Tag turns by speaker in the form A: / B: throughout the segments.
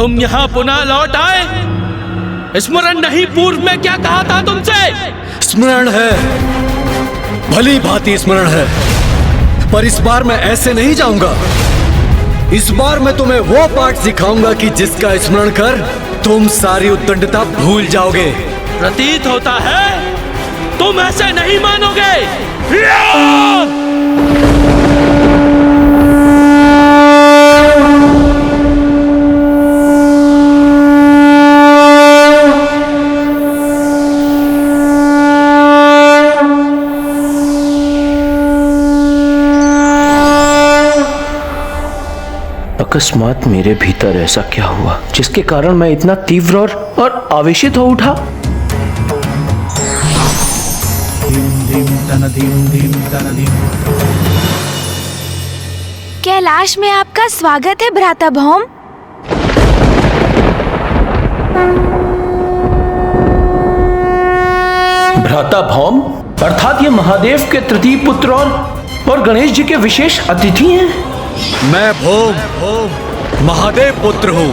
A: तुम यहाँ पुनः लौट आए। स्मरण नहीं पूर्व में क्या कहा था तुमसे?
B: स्मरण है, भली भांति स्मरण है, पर इस बार मैं ऐसे नहीं जाऊंगा। इस बार मैं तुम्हें वो पाठ सिखाऊंगा कि जिसका स्मरण कर तुम सारी उद्दंडता भूल जाओगे।
A: प्रतीत होता है तुम ऐसे नहीं मानोगे।
C: अकस्मात मेरे भीतर ऐसा क्या हुआ जिसके कारण मैं इतना तीव्र और आवेशित हो उठा?
D: कैलाश में आपका स्वागत है भ्राता भौम।
C: भ्राता भौम अर्थात ये महादेव के तृतीय पुत्र और गणेश जी के विशेष अतिथि हैं।
B: मैं भौम महादेव पुत्र हूँ।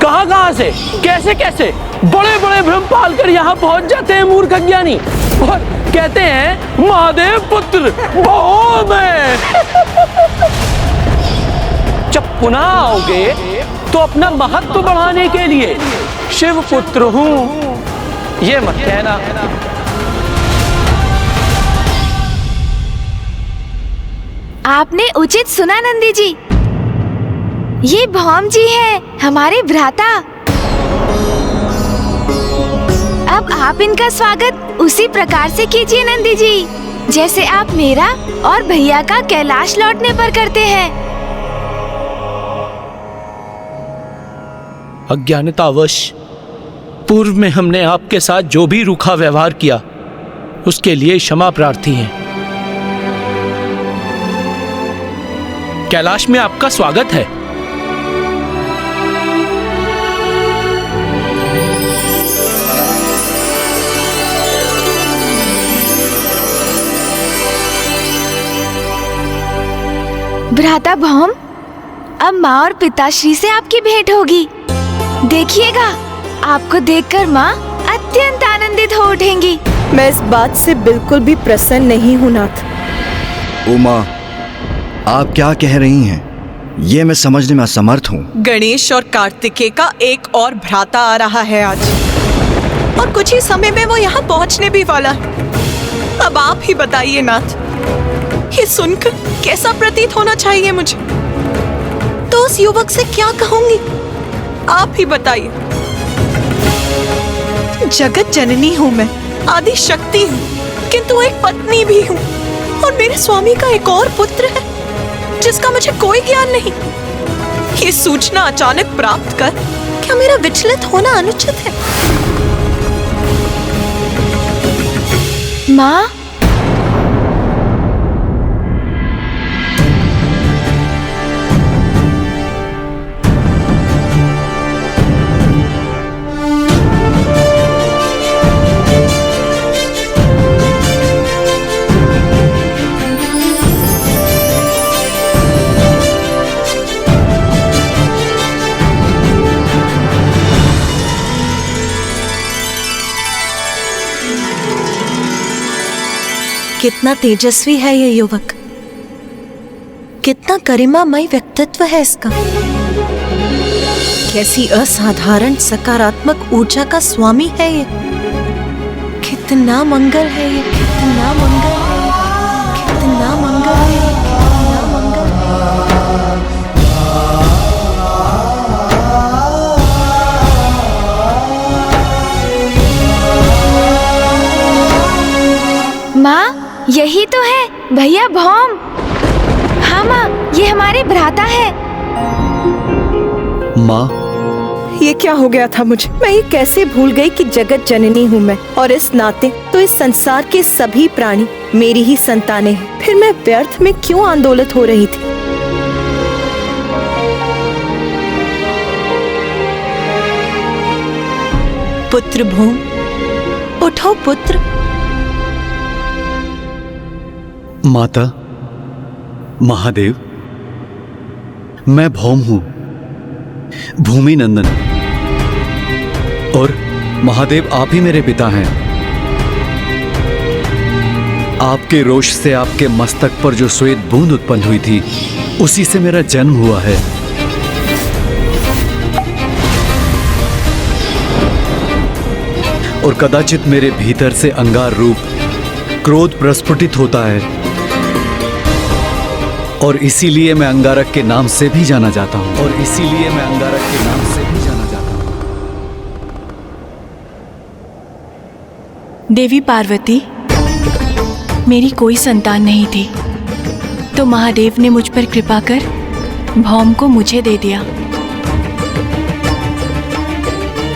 C: कहाँ से कैसे कैसे बड़े बड़े भ्रम पाल कर यहाँ पहुँच जाते हैं मूर्ख अज्ञानी और कहते हैं महादेव पुत्र भौम है। जब पुनः आओगे तो अपना महत्व बढ़ाने के लिए शिव पुत्र हूँ ये मत कहना।
D: आपने उचित सुना नंदी जी, ये भौम जी है हमारे भ्राता। अब आप इनका स्वागत उसी प्रकार से कीजिए नंदी जी, जैसे आप मेरा और भैया का कैलाश लौटने पर करते हैं।
A: अज्ञानतावश पूर्व में हमने आपके साथ जो भी रूखा व्यवहार किया उसके लिए क्षमा प्रार्थी हैं। कैलाश में आपका स्वागत है।
D: भ्राता भौम, अब माँ और पिताश्री से आपकी भेंट होगी। देखिएगा, आपको देखकर माँ अत्यंत आनंदित हो उठेंगी।
E: मैं इस बात से बिल्कुल भी प्रसन्न नहीं हूँ नाथ।
F: उमा, आप क्या कह रही हैं? ये मैं समझने में असमर्थ हूँ।
E: गणेश और कार्तिकेय का एक और भ्राता आ रहा है आज, और कुछ ही समय में वो यहाँ पहुँचने भी वाला है। अब आप ही बताइए नाथ, ये सुनकर कैसा प्रतीत होना चाहिए मुझे? तो उस युवक से क्या कहूंगी, आप ही बताइए। जगत जननी हूँ मैं, आदि शक्ति हूँ, किंतु एक पत्नी भी हूँ, और मेरे स्वामी का एक और पुत्र है जिसका मुझे कोई ज्ञान नहीं। ये सूचना अचानक प्राप्त कर क्या मेरा विचलित होना अनुचित है?
D: माँ,
E: कितना तेजस्वी है ये युवक, कितना गरिमामय व्यक्तित्व है इसका। कैसी असाधारण सकारात्मक ऊर्जा का स्वामी है ये। कितना मंगल है ये, कितना मंगल है ये, कितना मंगल है ये, कितना मंगल
D: है। माँ, यही तो है भैया भौम। हाँ माँ, ये हमारे भ्राता है।
B: माँ,
E: ये क्या हो गया था मुझे? मैं ये कैसे भूल गई कि जगत जननी हूँ मैं, और इस नाते तो इस संसार के सभी प्राणी मेरी ही संतानें हैं। फिर मैं व्यर्थ में क्यों आंदोलित हो रही थी? पुत्र भौम, उठो पुत्र।
B: माता, महादेव, मैं भौम हूँ। भूमि नंदन। और महादेव, आप ही मेरे पिता हैं। आपके रोष से आपके मस्तक पर जो श्वेत बूंद उत्पन्न हुई थी, उसी से मेरा जन्म हुआ है। और कदाचित मेरे भीतर से अंगार रूप क्रोध प्रस्फुटित होता है, और इसीलिए मैं अंगारक के नाम से भी जाना जाता हूं।
G: देवी पार्वती, मेरी कोई संतान नहीं थी, तो महादेव ने मुझ पर कृपा कर भौम को मुझे दे दिया।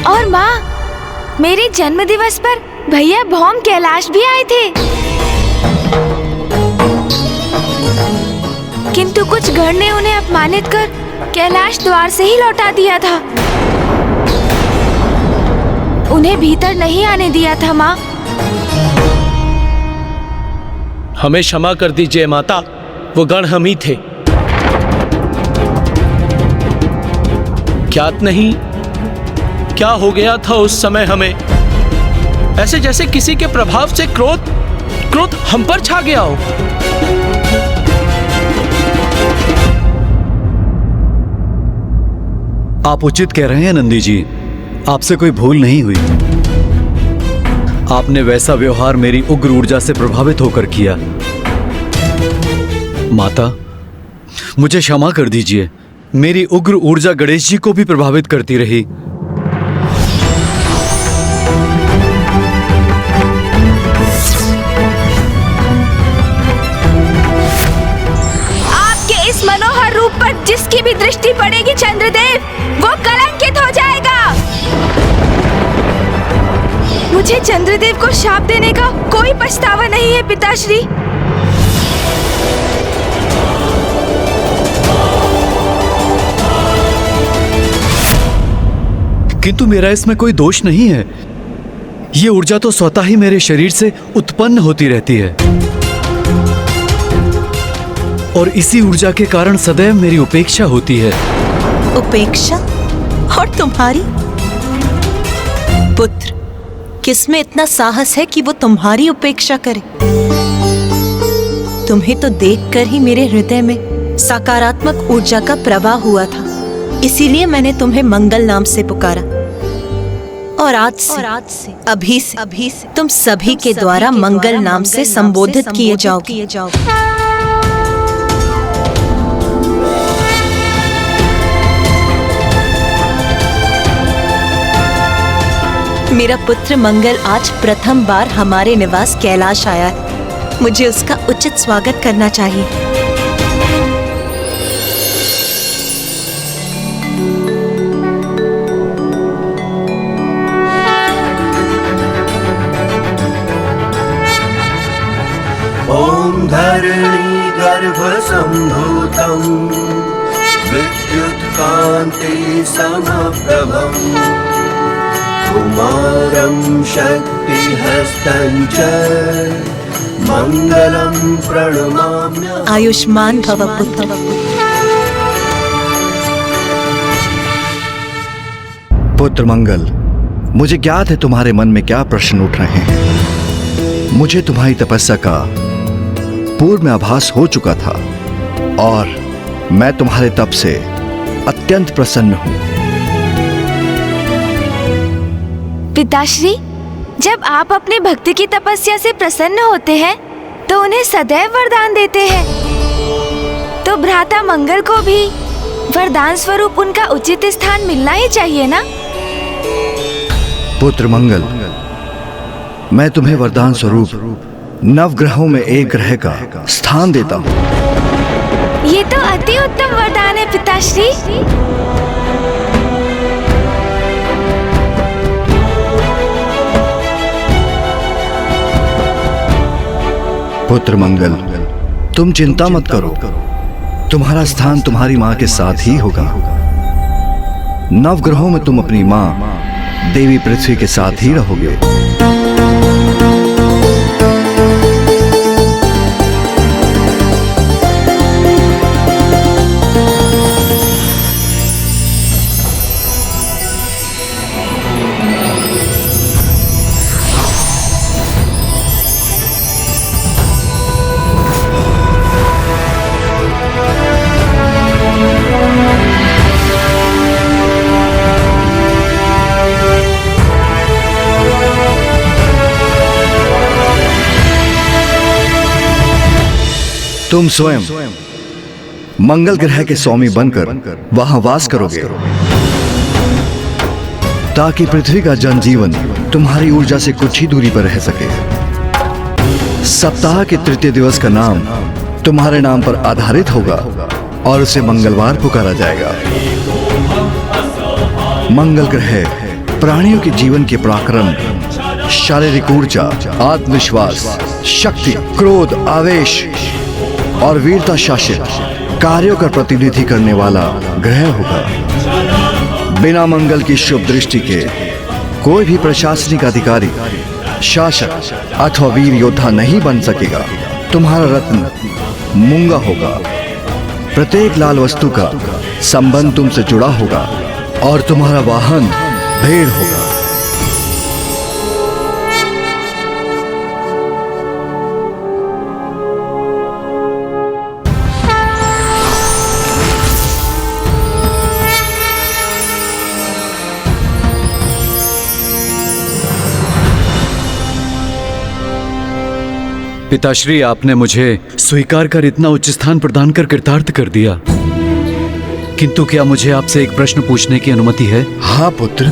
D: और माँ, मेरे जन्म दिवस पर भैया भौम कैलाश भी आए थे, किंतु कुछ गण ने उन्हें अपमानित कर कैलाश द्वार से ही लौटा दिया था। उन्हें भीतर नहीं आने दिया था माँ।
A: हमें क्षमा कर दीजिए माता, वो गण हम ही थे। ज्ञात नहीं क्या हो गया था उस समय हमें, ऐसे जैसे किसी के प्रभाव से क्रोध हम पर छा गया हो।
B: आप उचित कह रहे हैं नंदी जी, आपसे कोई भूल नहीं हुई। आपने वैसा व्यवहार मेरी उग्र ऊर्जा से प्रभावित होकर किया। माता, मुझे क्षमा कर दीजिए। मेरी उग्र ऊर्जा गणेश जी को भी प्रभावित करती रही।
D: आपके इस मनोहर रूप पर जिसकी भी दृष्टि पड़ेगी चंद्रदेव, वो कलंकित हो जाएगा। मुझे चंद्रदेव को शाप देने का कोई पछतावा नहीं है पिताश्री।
B: किंतु मेरा इसमें कोई दोष नहीं है। ये ऊर्जा तो स्वतः ही मेरे शरीर से उत्पन्न होती रहती है, और इसी ऊर्जा के कारण सदैव मेरी उपेक्षा होती है।
E: उपेक्षा? और तुम्हारी? पुत्र, किसमें इतना साहस है कि वो तुम्हारी उपेक्षा करे? तुम्हें तो देखकर ही मेरे हृदय में सकारात्मक ऊर्जा का प्रवाह हुआ था, इसीलिए मैंने तुम्हें मंगल नाम से पुकारा। और आज से अभी से तुम सभी के द्वारा मंगल नाम से संबोधित किए जाओगे। मेरा पुत्र मंगल आज प्रथम बार हमारे निवास कैलाश आया है। मुझे उसका उचित स्वागत करना चाहिए।
H: ओम धरणी गर्भ संभूतम विद्युत कांति समप्रभम कुमारं शक्तिहस्तं च मंगलम प्रणमाम्यहम्।
E: आयुष्मान भव पुत्र।
F: पुत्र मंगल, मुझे ज्ञात है तुम्हारे मन में क्या प्रश्न उठ रहे हैं। मुझे तुम्हारी तपस्या का पूर्व में आभास हो चुका था, और मैं तुम्हारे तप से अत्यंत प्रसन्न हूं।
D: पिताश्री, जब आप अपनी भक्ति की तपस्या से प्रसन्न होते हैं तो उन्हें सदैव वरदान देते हैं, तो भ्राता मंगल को भी वरदान स्वरूप उनका उचित स्थान मिलना ही चाहिए ना।
F: पुत्र मंगल, मैं तुम्हें वरदान स्वरूप नवग्रहों में एक ग्रह का स्थान देता हूँ।
D: ये तो अति उत्तम वरदान है पिताश्री।
F: पुत्र मंगल, तुम चिंता मत करो, तुम्हारा स्थान तुम्हारी माँ के साथ ही होगा। नवग्रहों में तुम अपनी माँ देवी पृथ्वी के साथ ही रहोगे। तुम स्वयं मंगल ग्रह के स्वामी बनकर वहां वास करोगे, ताकि पृथ्वी का जनजीवन तुम्हारी ऊर्जा से कुछ ही दूरी पर रह सके। सप्ताह के तृतीय दिवस का नाम तुम्हारे नाम पर आधारित होगा और उसे मंगलवार पुकारा जाएगा। मंगल ग्रह प्राणियों के जीवन के पराक्रम, शारीरिक ऊर्जा, आत्मविश्वास, शक्ति, क्रोध, आवेश और वीरता शासित कार्यों का प्रतिनिधि करने वाला ग्रह होगा। बिना मंगल की शुभ दृष्टि के कोई भी प्रशासनिक अधिकारी, शासक अथवा वीर योद्धा नहीं बन सकेगा। तुम्हारा रत्न मूंगा होगा। प्रत्येक लाल वस्तु का संबंध तुमसे जुड़ा होगा और तुम्हारा वाहन भेड़ होगा।
B: पिताश्री, आपने मुझे स्वीकार कर इतना उच्च स्थान प्रदान कर कृतार्थ कर दिया, किंतु क्या मुझे आपसे एक प्रश्न पूछने की अनुमति है?
F: हाँ पुत्र,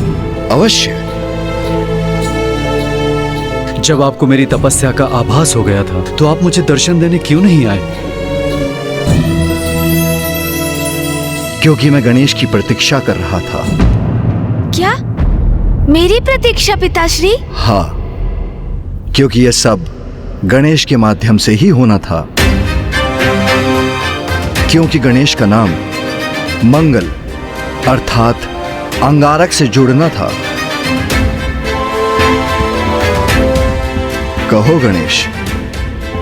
F: अवश्य।
B: जब आपको मेरी तपस्या का आभास हो गया था तो आप मुझे दर्शन देने क्यों नहीं आए?
F: क्योंकि मैं गणेश की प्रतीक्षा कर रहा था।
D: क्या? मेरी प्रतीक्षा पिताश्री?
F: हाँ, क्योंकि यह सब गणेश के माध्यम से ही होना था। क्योंकि गणेश का नाम मंगल अर्थात अंगारक से जुड़ना था। कहो गणेश,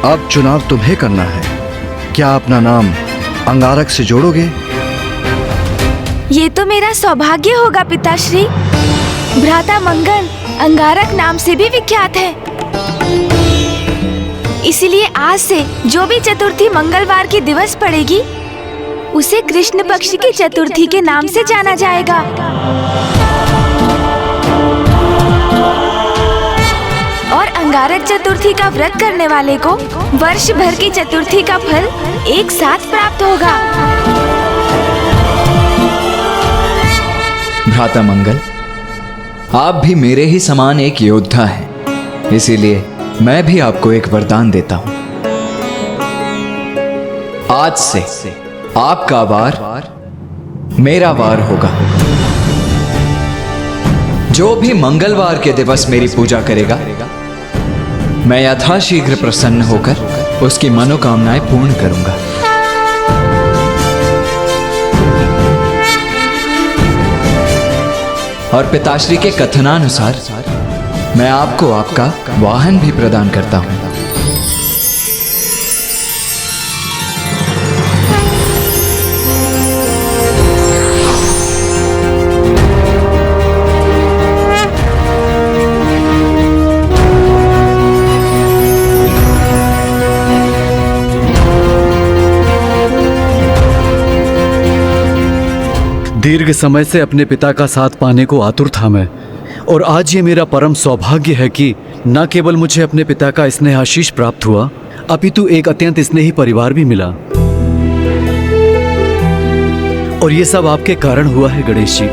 F: अब चुनाव तुम्हें करना है। क्या अपना नाम अंगारक से जोड़ोगे?
D: ये तो मेरा सौभाग्य होगा पिताश्री। भ्राता मंगल अंगारक नाम से भी विख्यात है। इसीलिए आज से जो भी चतुर्थी मंगलवार की दिवस पड़ेगी उसे कृष्ण पक्ष की चतुर्थी के नाम से जाना जाएगा। और अंगारक चतुर्थी का व्रत करने वाले को वर्ष भर की चतुर्थी का फल एक साथ प्राप्त होगा।
I: भ्राता मंगल, आप भी मेरे ही समान एक योद्धा हैं, इसीलिए मैं भी आपको एक वरदान देता हूं। आज से आपका वार मेरा वार होगा। जो भी मंगलवार के दिवस मेरी पूजा करेगा, मैं यथाशीघ्र प्रसन्न होकर उसकी मनोकामनाएं पूर्ण करूंगा। और पिताश्री के कथनानुसार मैं आपको आपका वाहन भी प्रदान करता हूं।
B: दीर्घ समय से अपने पिता का साथ पाने को आतुर था मैं, और आज ये मेरा परम सौभाग्य है कि न केवल मुझे अपने पिता का स्नेह आशीष प्राप्त हुआ, अपितु एक अत्यंत स्नेही परिवार भी मिला। और ये सब आपके कारण हुआ है गणेश जी।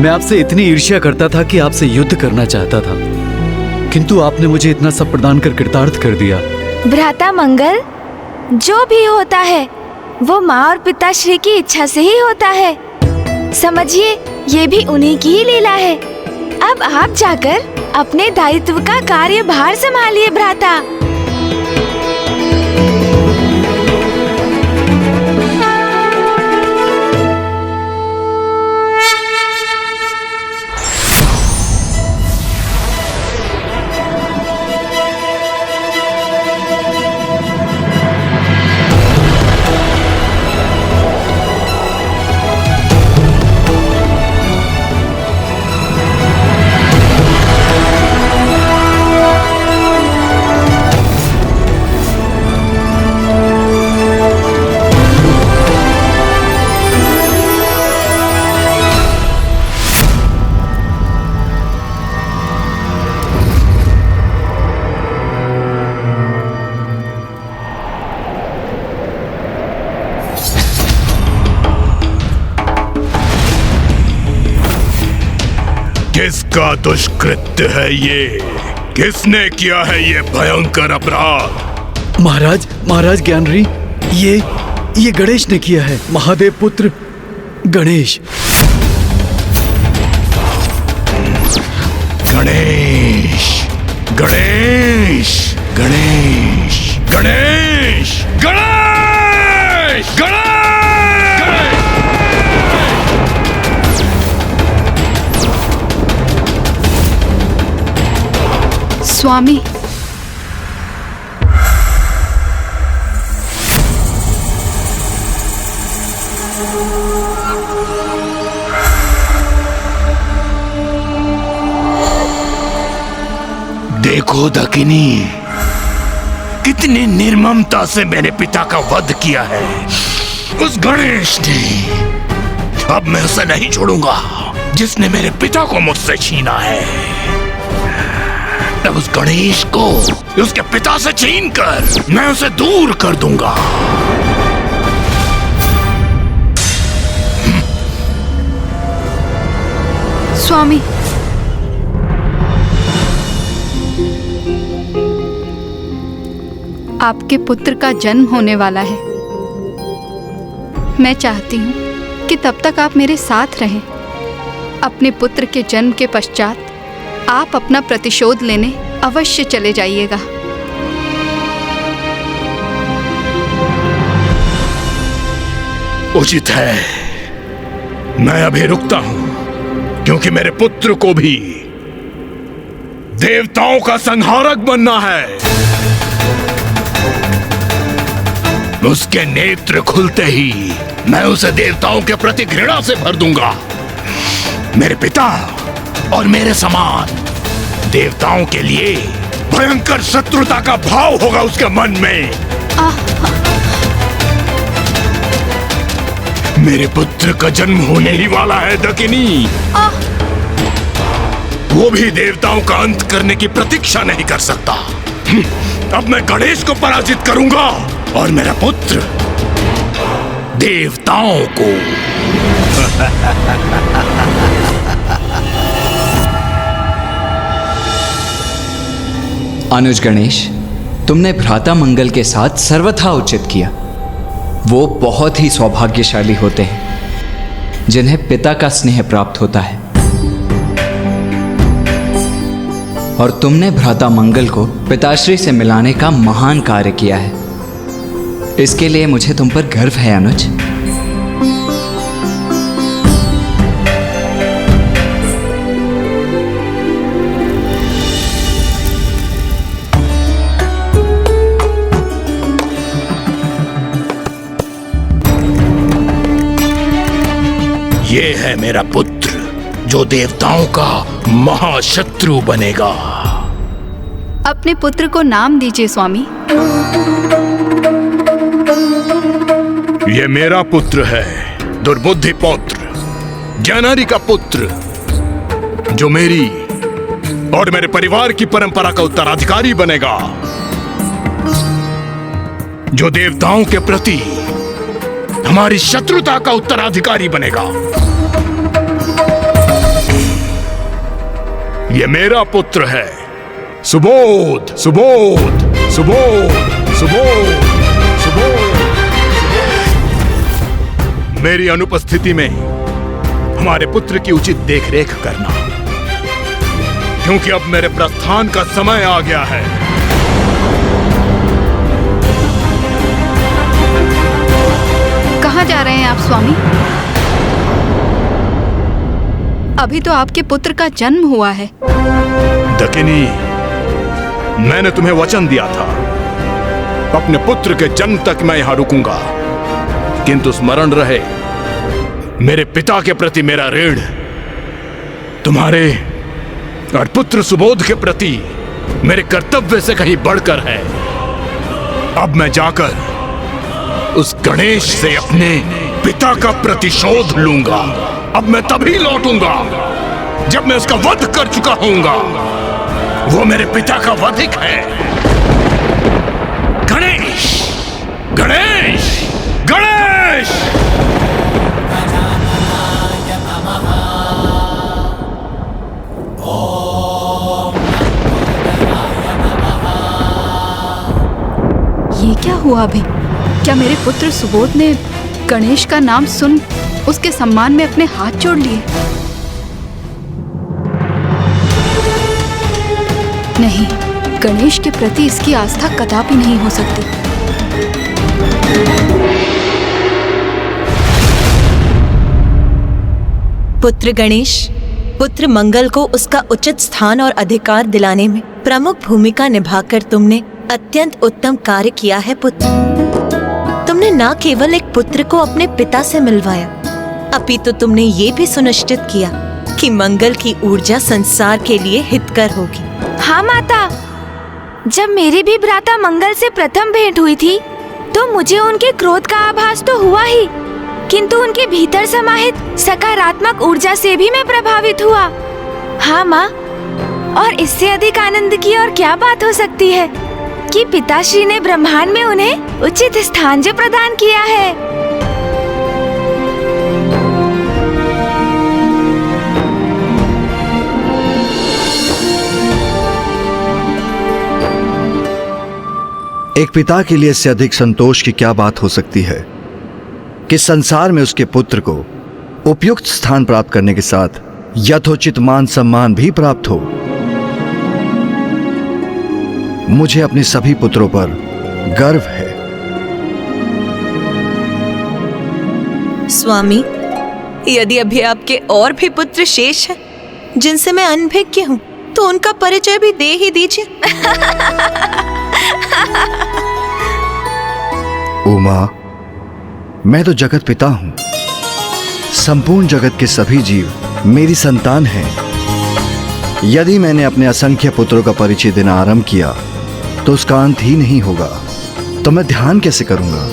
B: मैं आपसे इतनी ईर्ष्या करता था कि आपसे युद्ध करना चाहता था, किंतु आपने मुझे इतना सब प्रदान कर कृतार्थ कर दिया।
D: भ्राता मंगल, जो भी होता है वो माँ और पिताश्री की इच्छा से ही होता है। समझिए, ये भी उन्हीं की ही लीला है। अब आप जाकर अपने दायित्व का कार्यभार संभालिए भ्राता।
J: किसका दुष्कृत्य है ये? किसने किया है ये भयंकर अपराध?
B: महाराज ज्ञानरी, ये गणेश ने किया है। महादेव पुत्र गणेश।
J: गणेश गणेश गणेश गणेश गणेश गणेश।
K: स्वामी,
J: देखो दकिनी, कितनी निर्ममता से मेरे पिता का वध किया है उस गणेश ने। अब मैं उसे नहीं छोड़ूंगा जिसने मेरे पिता को मुझसे छीना है। अब उस गणेश को उसके पिता से छीनकर मैं उसे दूर कर दूंगा।
K: स्वामी, आपके पुत्र का जन्म होने वाला है। मैं चाहती हूँ कि तब तक आप मेरे साथ रहें। अपने पुत्र के जन्म के पश्चात आप अपना प्रतिशोध लेने अवश्य चले जाइएगा।
J: उचित है, मैं अभी रुकता हूं, क्योंकि मेरे पुत्र को भी देवताओं का संहारक बनना है। उसके नेत्र खुलते ही मैं उसे देवताओं के प्रति घृणा से भर दूंगा। मेरे पिता और मेरे समान देवताओं के लिए भयंकर शत्रुता का भाव होगा उसके मन में। मेरे पुत्र का जन्म होने ही वाला है दकिनी। वो भी देवताओं का अंत करने की प्रतीक्षा नहीं कर सकता। अब मैं गणेश को पराजित करूंगा और मेरा पुत्र देवताओं को।
I: अनुज गणेश, तुमने भ्राता मंगल के साथ सर्वथा उचित किया। वो बहुत ही सौभाग्यशाली होते हैं जिन्हें पिता का स्नेह प्राप्त होता है, और तुमने भ्राता मंगल को पिताश्री से मिलाने का महान कार्य किया है। इसके लिए मुझे तुम पर गर्व है अनुज।
J: ये है मेरा पुत्र जो देवताओं का महाशत्रु बनेगा।
K: अपने पुत्र को नाम दीजिए स्वामी।
J: ये मेरा पुत्र है, दुर्बुद्धि पौत्र, ज्ञानारी का पुत्र, जो मेरी और मेरे परिवार की परंपरा का उत्तराधिकारी बनेगा, जो देवताओं के प्रति हमारी शत्रुता का उत्तराधिकारी बनेगा। ये मेरा पुत्र है, सुबोध सुबोध सुबोध सुबोध सुबोध। मेरी अनुपस्थिति में हमारे पुत्र की उचित देखरेख करना, क्योंकि अब मेरे प्रस्थान का समय आ गया है।
K: कहाँ जा रहे हैं आप स्वामी? अभी तो आपके पुत्र का जन्म हुआ है।
J: दकिनी, मैंने तुम्हें वचन दिया था, अपने पुत्र के जन्म तक मैं यहां रुकूंगा, किंतु स्मरण रहे, मेरे पिता के प्रति मेरा ऋण तुम्हारे और पुत्र सुबोध के प्रति मेरे कर्तव्य से कहीं बढ़कर है। अब मैं जाकर उस गणेश से अपने पिता का प्रतिशोध लूंगा। अब मैं तभी लौटूंगा जब मैं उसका वध कर चुका होऊंगा। वो मेरे पिता का वधिक है। गणेश गणेश गणेश।
K: हुआ अभी? क्या मेरे पुत्र सुबोध ने गणेश का नाम सुन उसके सम्मान में अपने हाथ जोड़ लिए? नहीं, गणेश के प्रति इसकी आस्था कदापि नहीं हो सकती।
E: पुत्र गणेश, पुत्र मंगल को उसका उचित स्थान और अधिकार दिलाने में प्रमुख भूमिका निभाकर तुमने अत्यंत उत्तम कार्य किया है पुत्र। तुमने न केवल एक पुत्र को अपने पिता से मिलवाया, अपितु तुमने ये भी सुनिश्चित किया कि मंगल की ऊर्जा संसार के लिए हितकर होगी।
D: हाँ माता, जब मेरी भी भ्राता मंगल से प्रथम भेंट हुई थी तो मुझे उनके क्रोध का आभास तो हुआ ही, किंतु उनके भीतर समाहित सकारात्मक ऊर्जा से भी मैं प्रभावित हुआ। हाँ माँ, और इससे अधिक आनंद की और क्या बात हो सकती है कि पिताश्री ने ब्रह्मांड में उन्हें उचित स्थान जो प्रदान किया है।
F: एक पिता के लिए इससे अधिक संतोष की क्या बात हो सकती है कि संसार में उसके पुत्र को उपयुक्त स्थान प्राप्त करने के साथ यथोचित मान सम्मान भी प्राप्त हो। मुझे अपने सभी पुत्रों पर गर्व है।
E: स्वामी, यदि अभी आपके और भी पुत्र शेष हैं जिनसे मैं अनभिज्ञ हूँ तो उनका परिचय भी दे ही दीजिए।
F: उमा, मैं तो जगत पिता हूं। संपूर्ण जगत के सभी जीव मेरी संतान हैं। यदि मैंने अपने असंख्य पुत्रों का परिचय देना आरंभ किया तो उसका अंत ही नहीं होगा, तो मैं ध्यान कैसे करूंगा?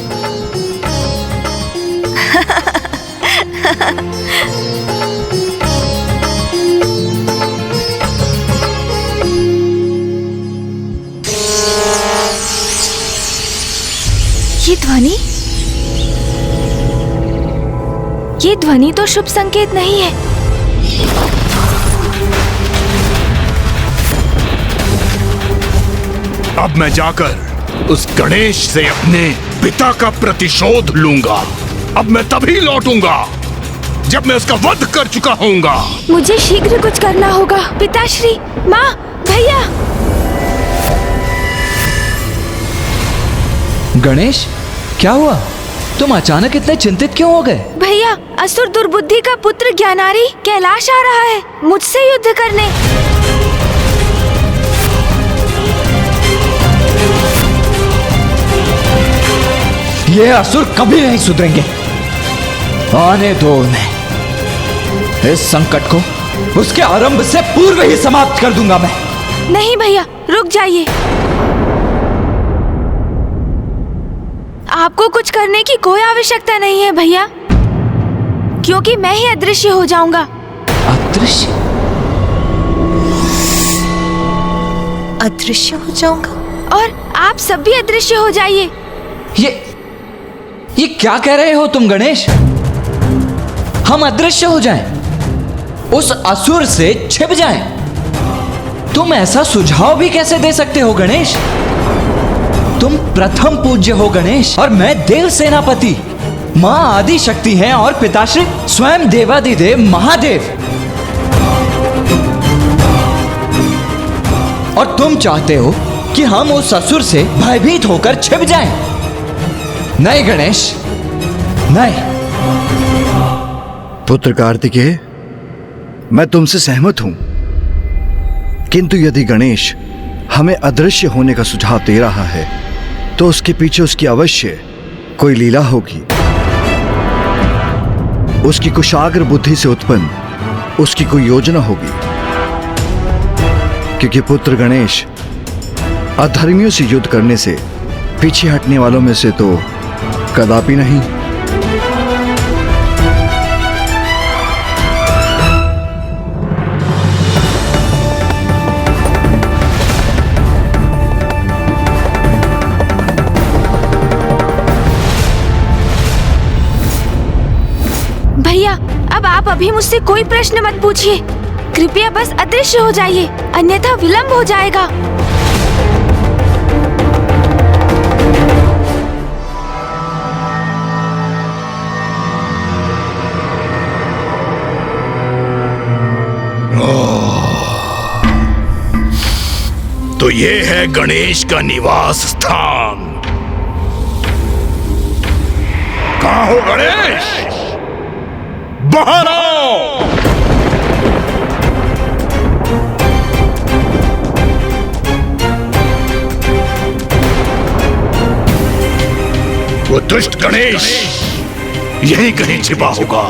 D: ये ध्वनि तो शुभ संकेत नहीं है।
J: अब मैं जाकर उस गणेश से अपने पिता का प्रतिशोध लूंगा। अब मैं तभी लौटूंगा जब मैं उसका वध कर चुका होऊंगा।
D: मुझे शीघ्र कुछ करना होगा। पिताश्री, माँ, भैया।
I: गणेश, क्या हुआ? तुम अचानक इतने चिंतित क्यों हो गए?
D: भैया, असुर दुर्बुद्धि का पुत्र ज्ञानारी कैलाश आ रहा है मुझसे युद्ध करने।
I: ये असुर कभी नहीं सुधरेंगे। आने दो उन्हें। इस संकट को उसके आरंभ से पूर्व ही समाप्त कर दूंगा मैं।
D: नहीं भैया, रुक जाइए। आपको कुछ करने की कोई आवश्यकता नहीं है भैया, क्योंकि मैं ही अदृश्य हो जाऊंगा।
I: अदृश्य?
E: अदृश्य हो जाऊंगा?
D: और आप सब भी अदृश्य हो जाइए।
I: ये क्या कह रहे हो तुम गणेश? हम अदृश्य हो जाएं, उस असुर से छिप जाएं? तुम ऐसा सुझाव भी कैसे दे सकते हो गणेश? तुम प्रथम पूज्य हो गणेश, और मैं देव सेनापति। मां आदि शक्ति हैं और पिताश्री स्वयं देवादिदेव महादेव। और तुम चाहते हो कि हम उस असुर से भयभीत होकर छिप जाएं? नहीं गणेश, नहीं।
F: पुत्र कार्तिकेय, मैं तुमसे सहमत हूं, किंतु यदि गणेश हमें अदृश्य होने का सुझाव दे रहा है तो उसके पीछे उसकी अवश्य कोई लीला होगी। उसकी कुशाग्र बुद्धि से उत्पन्न उसकी कोई योजना होगी, क्योंकि पुत्र गणेश अधर्मियों से युद्ध करने से पीछे हटने वालों में से तो कदापि नहीं।
D: भैया, अब आप अभी मुझसे कोई प्रश्न मत पूछिए। कृपया बस अदृश्य हो जाइए, अन्यथा विलंब हो जाएगा।
J: ये है गणेश का निवास स्थान। कहाँ हो गणेश? बाहर आओ। वो दुष्ट गणेश यहीं कहीं छिपा होगा।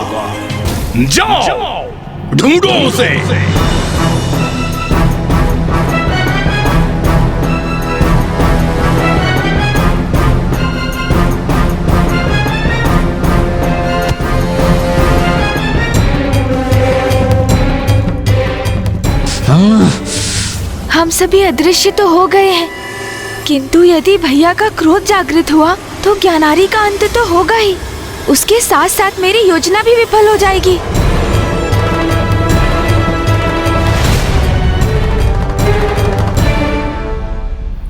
J: जाओ ढूंढो उसे।
D: हम सभी अदृश्य तो हो गए हैं, किंतु यदि भैया का क्रोध जागृत हुआ तो ज्ञानारी का अंत तो होगा ही। उसके साथ साथ मेरी योजना भी विफल हो जाएगी।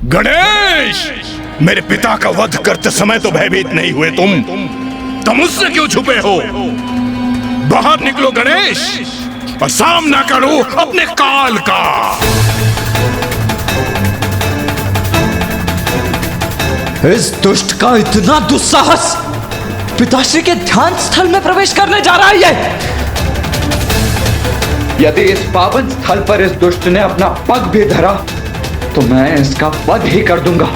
J: गणेश, मेरे पिता का वध करते समय तो भयभीत नहीं हुए तुम उससे क्यों छुपे हो? बाहर निकलो गणेश और सामना करो अपने काल का।
I: इस दुष्ट का इतना दुस्साहस! पिताश्री के ध्यान स्थल में प्रवेश करने जा रहा है ये। यदि इस पावन स्थल पर इस दुष्ट ने अपना पग भी धरा तो मैं इसका वध ही कर दूंगा।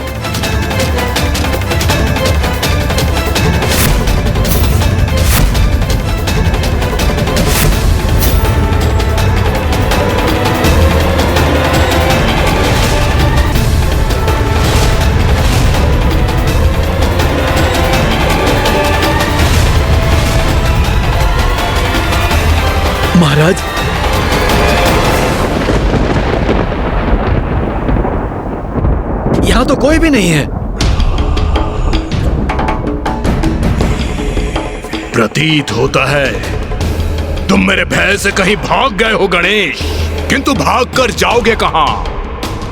B: महाराज, यहां तो कोई भी नहीं है।
J: प्रतीत होता है तुम मेरे भय से कहीं भाग गए हो गणेश, किंतु भाग कर जाओगे कहां?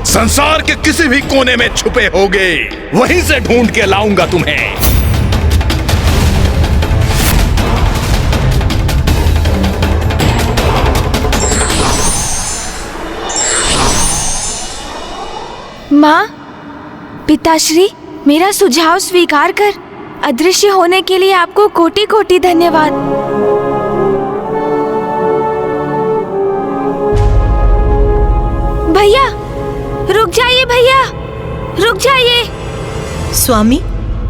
J: संसार के किसी भी कोने में छुपे होगे, वहीं से ढूंढ के लाऊंगा तुम्हें।
D: माँ, पिताश्री, मेरा सुझाव स्वीकार कर अदृश्य होने के लिए आपको कोटि कोटि धन्यवाद। भैया, रुक जाइए भैया, रुक जाइए।
E: स्वामी,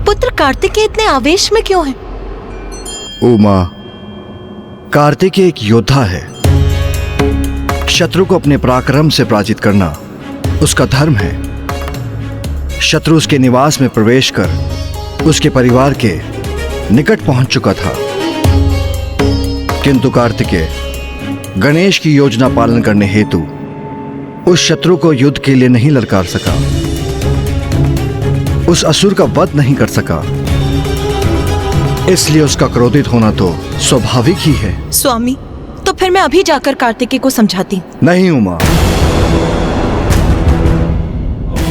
E: पुत्र कार्तिकेय इतने आवेश में क्यों है?
F: उमा, कार्तिकेय एक योद्धा है। शत्रु को अपने पराक्रम से पराजित करना उसका धर्म है। शत्रु उसके निवास में प्रवेश कर उसके परिवार के निकट पहुंच चुका था, किंतु कार्तिकेय गणेश की योजना पालन करने हेतु उस शत्रु को युद्ध के लिए नहीं ललकार सका, उस असुर का वध नहीं कर सका। इसलिए उसका क्रोधित होना तो स्वाभाविक ही है।
E: स्वामी, तो फिर मैं अभी जाकर कार्तिकेय को समझाती हूँ।
F: नहीं उमा,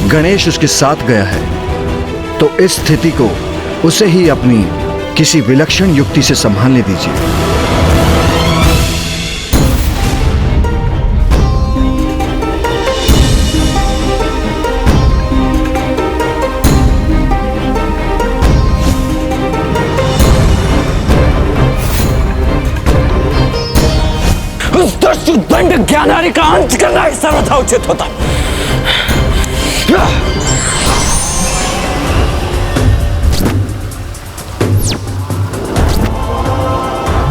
F: गणेश उसके साथ गया है तो इस स्थिति को उसे ही अपनी किसी विलक्षण युक्ति से संभालने दीजिए।
C: उस दुष्ट दंड ज्ञानारी का अंत करना ही सर्वथा उचित होता।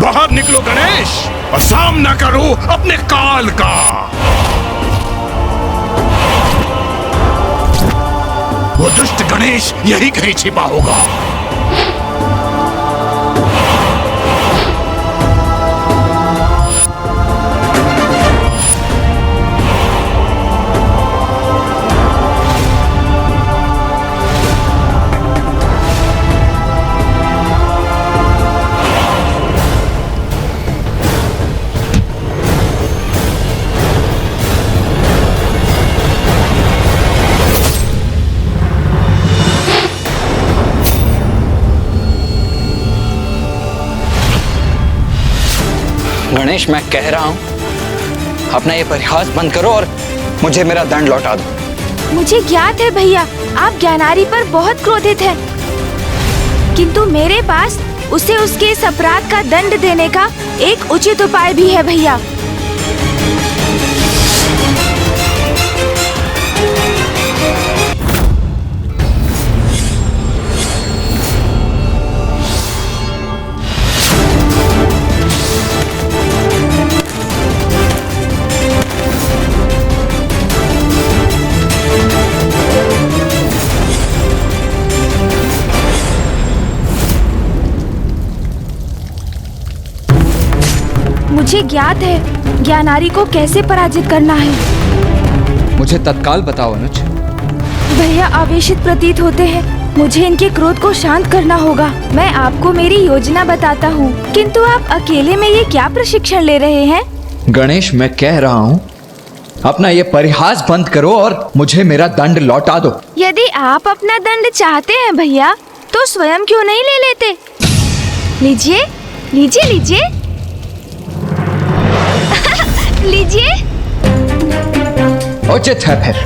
J: बाहर निकलो गणेश और सामना करो अपने काल का। वो दुष्ट गणेश यही कहीं छिपा होगा।
I: गणेश, मैं कह रहा हूं अपना ये परिहास बंद करो और मुझे मेरा दंड लौटा दो।
D: मुझे ज्ञात है भैया, आप ज्ञानारी पर बहुत क्रोधित हैं। किंतु मेरे पास उसे उसके इस अपराध का दंड देने का एक उचित उपाय भी है भैया। मुझे ज्ञात है ज्ञानारी को कैसे पराजित करना है।
I: मुझे तत्काल बताओ अनुज।
D: भैया आवेशित प्रतीत होते हैं, मुझे इनके क्रोध को शांत करना होगा। मैं आपको मेरी योजना बताता हूँ, किंतु आप अकेले में ये क्या प्रशिक्षण ले रहे हैं?
I: गणेश, मैं कह रहा हूँ अपना ये परिहास बंद करो और मुझे मेरा दंड लौटा दो।
D: यदि आप अपना दंड चाहते हैं भैया, तो स्वयं क्यों नहीं ले लेते? लीजिए लीजिए लीजिए लीजिए।
I: उचित है फिर।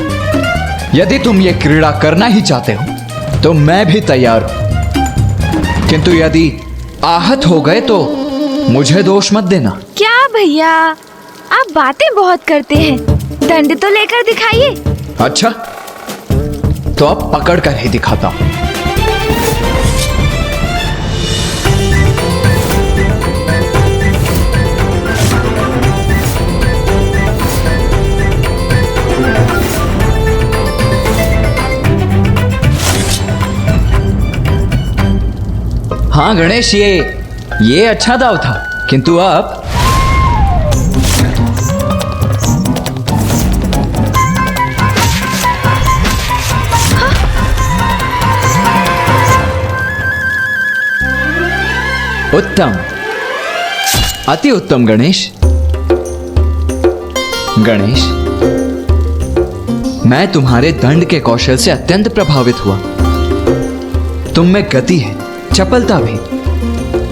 I: यदि तुम ये क्रीड़ा करना ही चाहते हो तो मैं भी तैयार हूं, किंतु यदि आहत हो गए तो मुझे दोष मत देना।
D: क्या भैया, आप बातें बहुत करते हैं, दंड तो लेकर दिखाइए।
I: अच्छा, तो अब पकड़ कर ही दिखाता हूं। हाँ गणेश, ये अच्छा दाव था, किंतु अब उत्तम, अति उत्तम गणेश। गणेश, मैं तुम्हारे दंड के कौशल से अत्यंत प्रभावित हुआ। तुम में गति है, चपलता भी।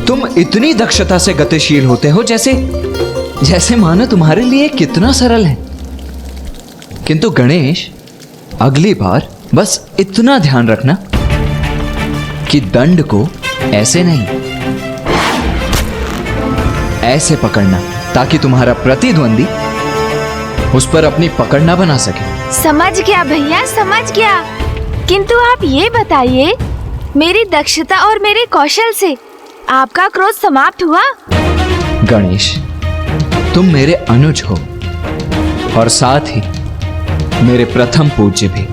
I: तुम इतनी दक्षता से गतिशील होते हो जैसे मानो तुम्हारे लिए कितना सरल है। किंतु गणेश, अगली बार बस इतना ध्यान रखना कि दंड को ऐसे नहीं, ऐसे पकड़ना, ताकि तुम्हारा प्रतिद्वंदी उस पर अपनी पकड़ ना बना सके।
D: समझ गया भैया, समझ गया। किंतु आप ये बताइए, मेरी दक्षता और मेरे कौशल से आपका क्रोध समाप्त हुआ?
I: गणेश, तुम मेरे अनुज हो और साथ ही मेरे प्रथम पूज्य भी।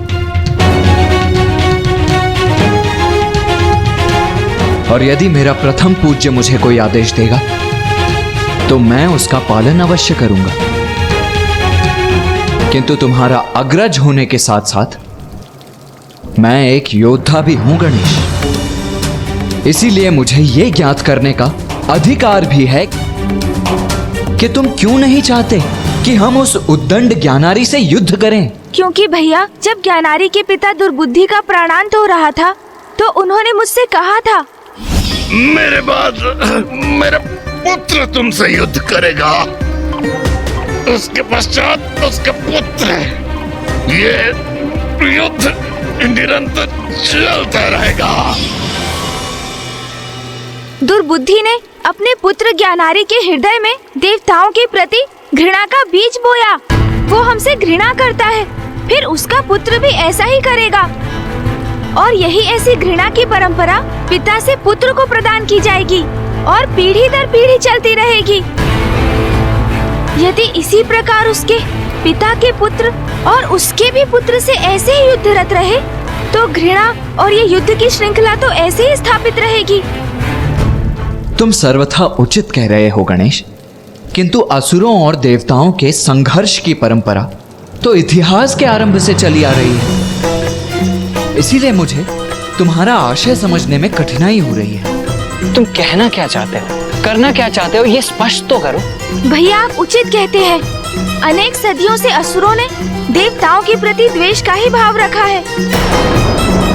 I: और यदि मेरा प्रथम पूज्य मुझे कोई आदेश देगा तो मैं उसका पालन अवश्य करूंगा। किंतु तुम्हारा अग्रज होने के साथ साथ मैं एक योद्धा भी हूं गणेश। इसीलिए मुझे ये ज्ञात करने का अधिकार भी है कि तुम क्यों नहीं चाहते कि हम उस उद्दंड ज्ञानारी से युद्ध करें।
D: क्योंकि भैया, जब ज्ञानारी के पिता दुर्बुद्धि का प्राणांत हो रहा था तो उन्होंने मुझसे कहा था,
J: मेरे बाद मेरा पुत्र तुमसे युद्ध करेगा, उसके पश्चात उसका पुत्र। ये युद्ध निरंतर चलता रहेगा।
D: दुर्बुद्धि ने अपने पुत्र ज्ञानारी के हृदय में देवताओं के प्रति घृणा का बीज बोया। वो हमसे घृणा करता है, फिर उसका पुत्र भी ऐसा ही करेगा। और यही ऐसी घृणा की परंपरा पिता से पुत्र को प्रदान की जाएगी और पीढ़ी दर पीढ़ी चलती रहेगी। यदि इसी प्रकार उसके पिता के पुत्र और उसके भी पुत्र से ऐसे ही युद्धरत रहे तो घृणा और ये युद्ध की श्रृंखला तो ऐसे ही स्थापित रहेगी।
I: तुम सर्वथा उचित कह रहे हो गणेश, किंतु असुरों और देवताओं के संघर्ष की परंपरा तो इतिहास के आरंभ से चली आ रही है। इसीलिए मुझे तुम्हारा आशय समझने में कठिनाई हो रही है।
C: तुम कहना क्या चाहते हो, करना क्या चाहते हो, ये स्पष्ट तो करो।
D: भैया, आप उचित कहते हैं। अनेक सदियों से असुरों ने देवताओं के प्रति द्वेष का ही भाव रखा है,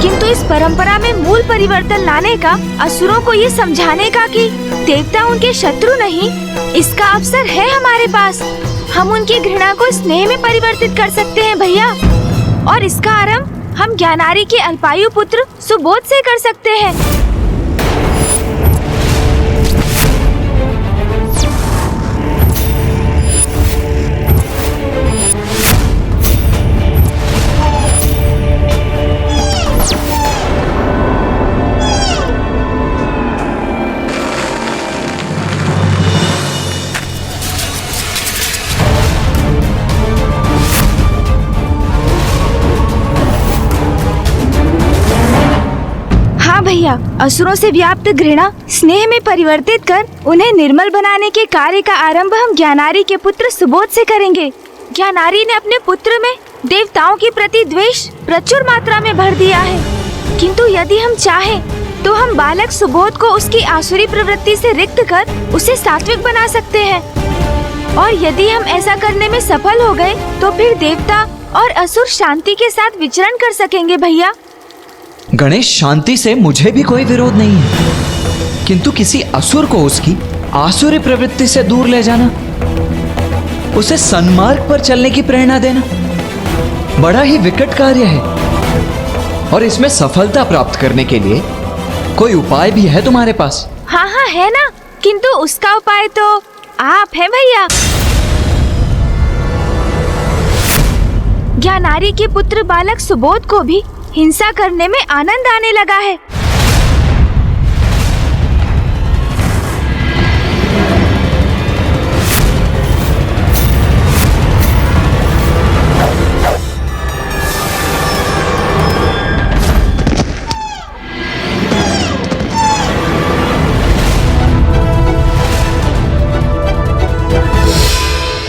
D: किंतु इस परंपरा में मूल परिवर्तन लाने का, असुरों को ये समझाने का कि देवता उनके शत्रु नहीं, इसका अवसर है हमारे पास। हम उनकी घृणा को स्नेह में परिवर्तित कर सकते हैं भैया। और इसका आरंभ हम ज्ञानारी के अल्पायु पुत्र सुबोध से कर सकते हैं। भैया, असुरों से व्याप्त घृणा स्नेह में परिवर्तित कर उन्हें निर्मल बनाने के कार्य का आरंभ हम ज्ञानारी के पुत्र सुबोध से करेंगे। ज्ञानारी ने अपने पुत्र में देवताओं के प्रति द्वेष प्रचुर मात्रा में भर दिया है, किंतु यदि हम चाहें तो हम बालक सुबोध को उसकी आसुरी प्रवृत्ति से रिक्त कर उसे सात्विक बना सकते हैं। और यदि हम ऐसा करने में सफल हो गए तो फिर देवता और असुर शांति के साथ विचरण कर सकेंगे। भैया
I: गणेश, शांति से मुझे भी कोई विरोध नहीं है, किंतु किसी असुर को उसकी आसुरी प्रवृत्ति से दूर ले जाना, उसे सन्मार्ग पर चलने की प्रेरणा देना बड़ा ही विकट कार्य है। और इसमें सफलता प्राप्त करने के लिए कोई उपाय भी है तुम्हारे पास?
D: हाँ हाँ है ना, किंतु उसका उपाय तो आप हैं भैया। ज्ञानारी के पुत्र बालक सुबोध को भी हिंसा करने में आनंद आने लगा है।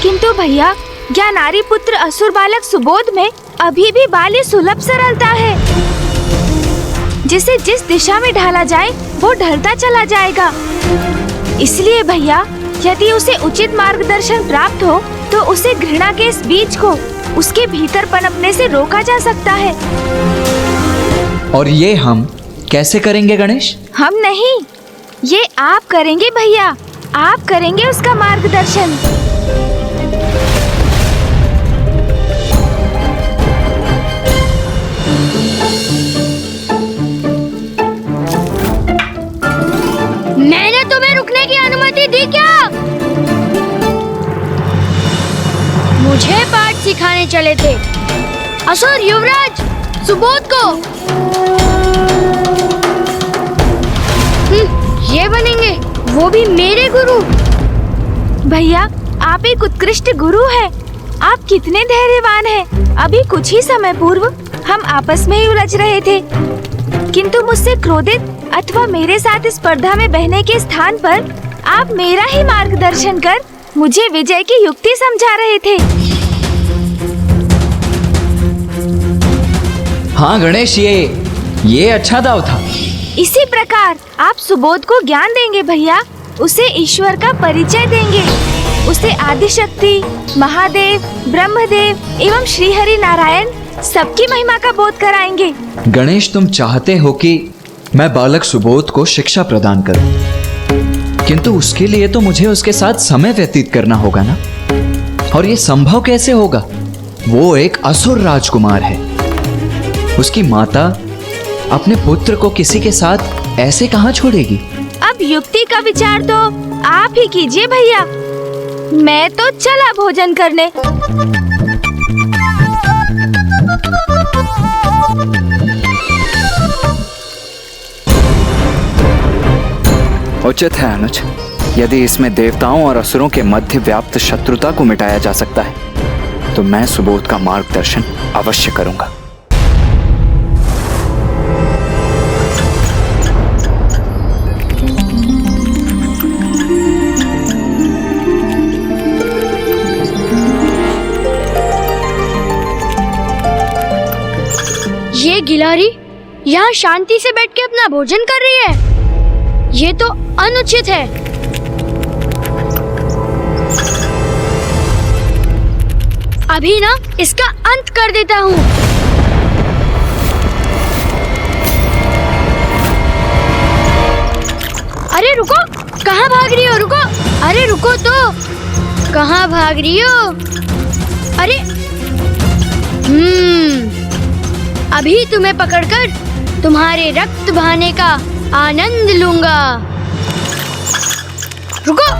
D: किंतु भैया, ज्ञानारी पुत्र असुर बालक सुबोध में अभी भी बाल्य सुलभ सरलता है, जिसे जिस दिशा में ढाला जाए वो ढलता चला जाएगा। इसलिए भैया, यदि उसे उचित मार्गदर्शन प्राप्त हो तो उसे घृणा के इस बीज को उसके भीतर पनपने से रोका जा सकता है।
I: और ये हम कैसे करेंगे गणेश?
D: हम नहीं, ये आप करेंगे भैया, आप करेंगे उसका मार्गदर्शन।
L: मैंने तुम्हें रुकने की अनुमति दी क्या? मुझे पाठ सिखाने चले थे असुर युवराज सुबोध को। ये बनेंगे वो भी मेरे गुरु।
D: भैया, आप एक उत्कृष्ट गुरु हैं। आप कितने धैर्यवान हैं। अभी कुछ ही समय पूर्व हम आपस में ही उलझ रहे थे, किंतु मुझसे क्रोधित अथवा मेरे साथ स्पर्धा में बहने के स्थान पर आप मेरा ही मार्गदर्शन कर मुझे विजय की युक्ति समझा रहे थे।
I: हाँ गणेश, ये अच्छा दाव था।
D: इसी प्रकार आप सुबोध को ज्ञान देंगे भैया, उसे ईश्वर का परिचय देंगे, उसे आदिशक्ति, महादेव, ब्रह्मदेव एवं श्री हरि नारायण सबकी महिमा का बोध कराएंगे।
I: गणेश, तुम चाहते हो कि मैं बालक सुबोध को शिक्षा प्रदान करूं, किंतु उसके लिए तो मुझे उसके साथ समय व्यतीत करना होगा ना। और ये संभव कैसे होगा? वो एक असुर राजकुमार है। उसकी माता अपने पुत्र को किसी के साथ ऐसे कहाँ छोड़ेगी?
D: अब युक्ति का विचार तो आप ही कीजिए भैया, मैं तो चला भोजन करने।
M: उचित है अनुज, यदि इसमें देवताओं और असुरों के मध्य व्याप्त शत्रुता को मिटाया जा सकता है तो मैं सुबोध का मार्गदर्शन अवश्य करूंगा।
L: ये गिलारी यहाँ शांति से बैठ के अपना भोजन कर रही है, ये तो अनुचित है। अभी ना इसका अंत कर देता हूँ। अरे रुको, कहाँ भाग रही हो? रुको, अरे रुको तो, कहाँ भाग रही हो? अरे अभी तुम्हें पकड़कर तुम्हारे रक्त बहाने का आनंद लूंगा। रुको।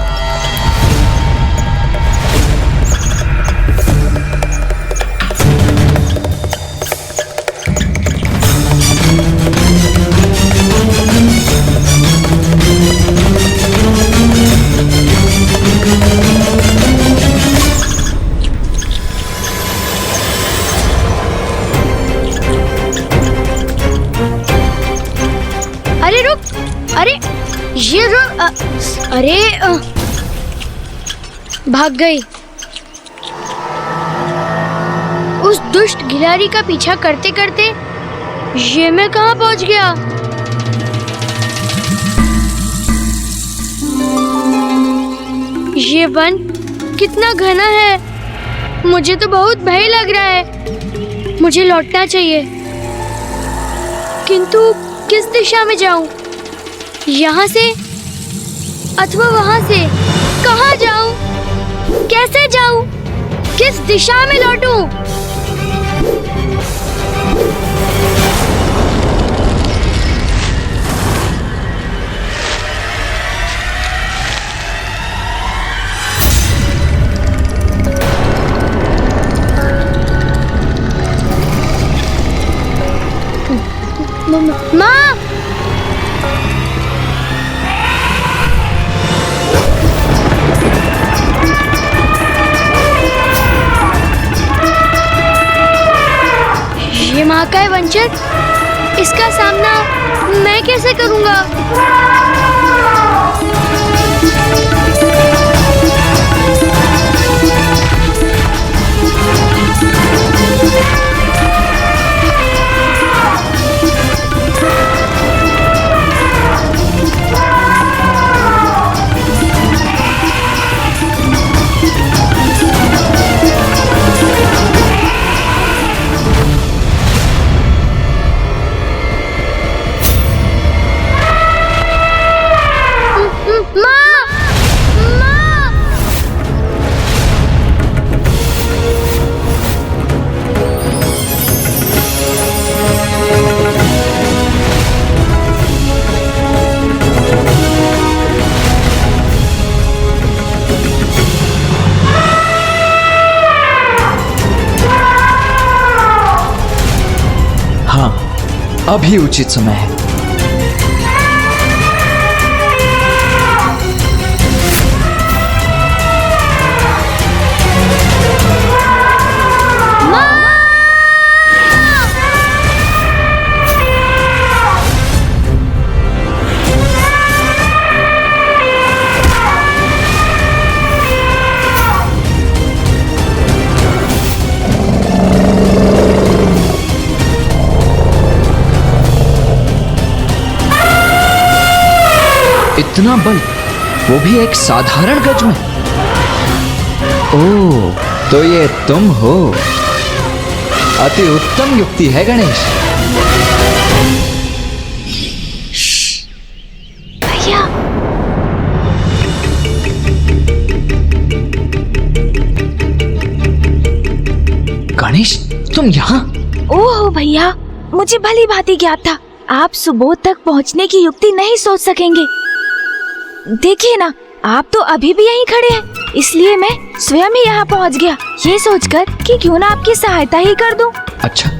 L: अरे रुक, अरे ये अरे भाग गई। उस दुष्ट गिलहरी का पीछा करते करते ये मैं कहाँ पहुँच गया? ये वन कितना घना है, मुझे तो बहुत भय लग रहा है। मुझे लौटना चाहिए, किंतु किस दिशा में जाऊं? यहाँ से अथवा वहाँ से? कहाँ जाऊं? कैसे जाऊं? किस दिशा में लौटूं? माँ! ये माँ का है वंचक, इसका सामना मैं कैसे करूँगा?
I: अभी उचित समय है। इतना बल, वो भी एक साधारण गज में। ओह, तो ये तुम हो। अति उत्तम युक्ति है गणेश।
D: भैया,
I: गणेश, तुम यहाँ?
D: ओह भैया, मुझे भली भांति ज्ञात था आप सुबोध तक पहुँचने की युक्ति नहीं सोच सकेंगे। देखिए ना, आप तो अभी भी यहीं खड़े हैं, इसलिए मैं स्वयं ही यहाँ पहुँच गया, ये सोचकर कि क्यों ना आपकी सहायता ही कर दूं।
I: अच्छा,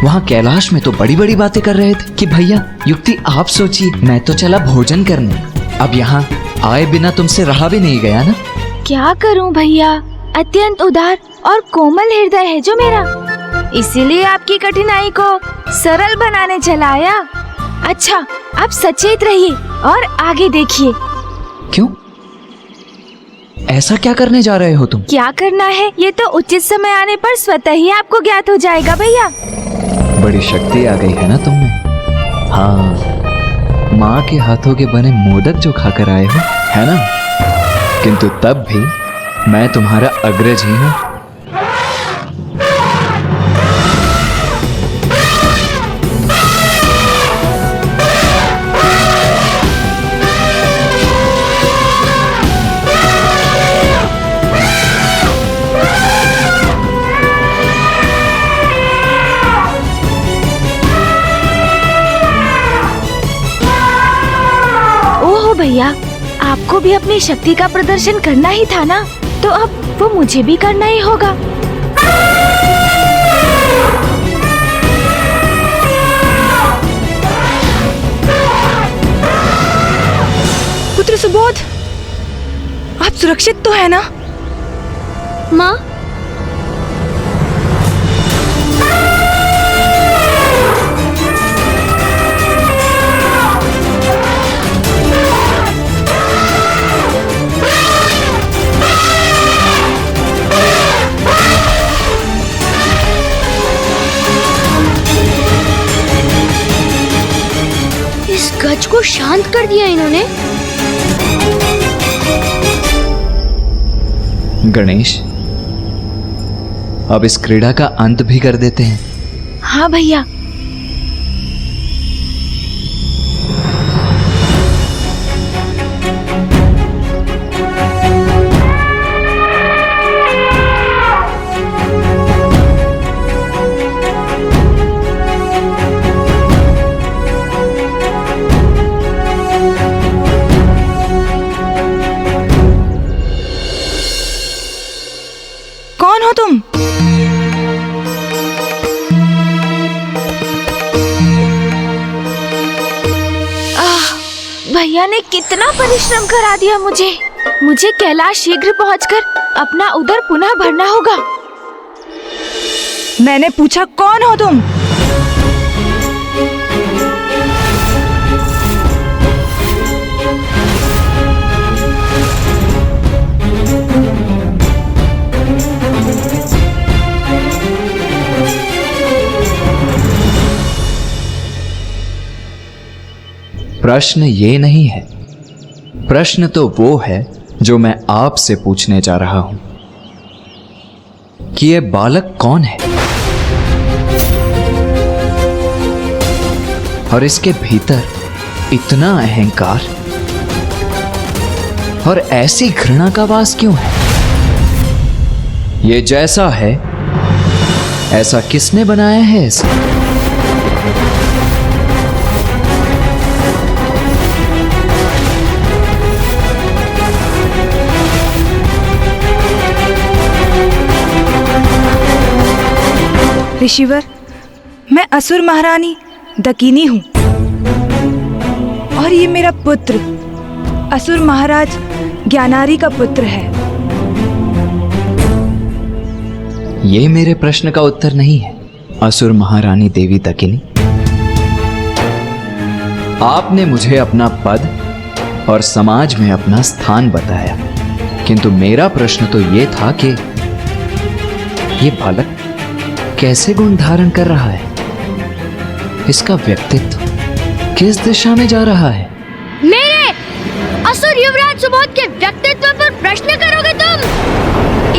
I: वहाँ कैलाश में तो बड़ी बड़ी बातें कर रहे थे कि भैया युक्ति आप सोचिए, मैं तो चला भोजन करने। अब यहाँ आए बिना तुमसे रहा भी नहीं गया ना।
D: क्या करूँ भैया, अत्यंत उदार और कोमल हृदय है जो मेरा, इसीलिए आपकी कठिनाई को सरल बनाने चला आया। अच्छा, आप सचेत रहिए और आगे देखिए।
I: क्यों? ऐसा क्या करने जा रहे हो तुम?
D: क्या करना है ये तो उचित समय आने पर स्वतः ही आपको ज्ञात हो जाएगा भैया।
I: बड़ी शक्ति आ गई है ना तुम में। हाँ, माँ के हाथों के बने मोदक जो खाकर आए हो, है ना? किंतु तब भी मैं तुम्हारा अग्रज ही हूँ।
D: भैया, आपको भी अपनी शक्ति का प्रदर्शन करना ही था ना, तो अब वो मुझे भी करना ही होगा।
G: पुत्र सुबोध, आप सुरक्षित तो है ना?
L: माँ, इस गज को शांत कर दिया इन्होंने।
I: गणेश, अब इस क्रीड़ा का अंत भी कर देते हैं।
D: हाँ भैया।
G: कौन हो तुम?
D: भैया ने कितना परिश्रम करा दिया मुझे कैलाश शीघ्र पहुंचकर अपना उदर पुनः भरना होगा।
G: मैंने पूछा कौन हो तुम?
I: प्रश्न ये नहीं है, प्रश्न तो वो है जो मैं आपसे पूछने जा रहा हूं कि ये बालक कौन है और इसके भीतर इतना अहंकार और ऐसी घृणा का वास क्यों है? ये जैसा है ऐसा किसने बनाया है इसे?
G: ऋषिवर, मैं असुर महारानी दकिनी हूं और ये मेरा पुत्र असुर महाराज ज्ञानारी का पुत्र है।
I: ये मेरे प्रश्न का उत्तर नहीं है, असुर महारानी देवी दकिनी। आपने मुझे अपना पद और समाज में अपना स्थान बताया, किंतु मेरा प्रश्न तो ये था कि ये बालक कैसे गुण धारण कर रहा है? इसका व्यक्तित्व किस दिशा में जा रहा है?
L: मेरे असुर युवराज सुबोध के व्यक्तित्व पर प्रश्न करोगे तुम?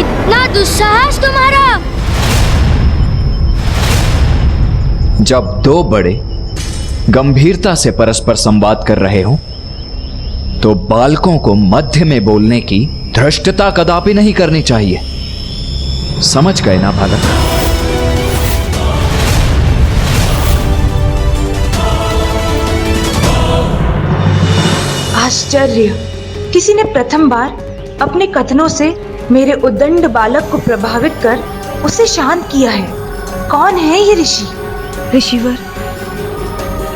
L: इतना दुस्साहस तुम्हारा?
I: जब दो बड़े गंभीरता से परस्पर संवाद कर रहे हो तो बालकों को मध्य में बोलने की धृष्टता कदापि नहीं करनी चाहिए। समझ गए ना बालक?
G: आश्चर्य, किसी ने प्रथम बार अपने कथनों से मेरे उद्दंड बालक को प्रभावित कर उसे शांत किया है। कौन है ये ऋषि? ऋषिवर,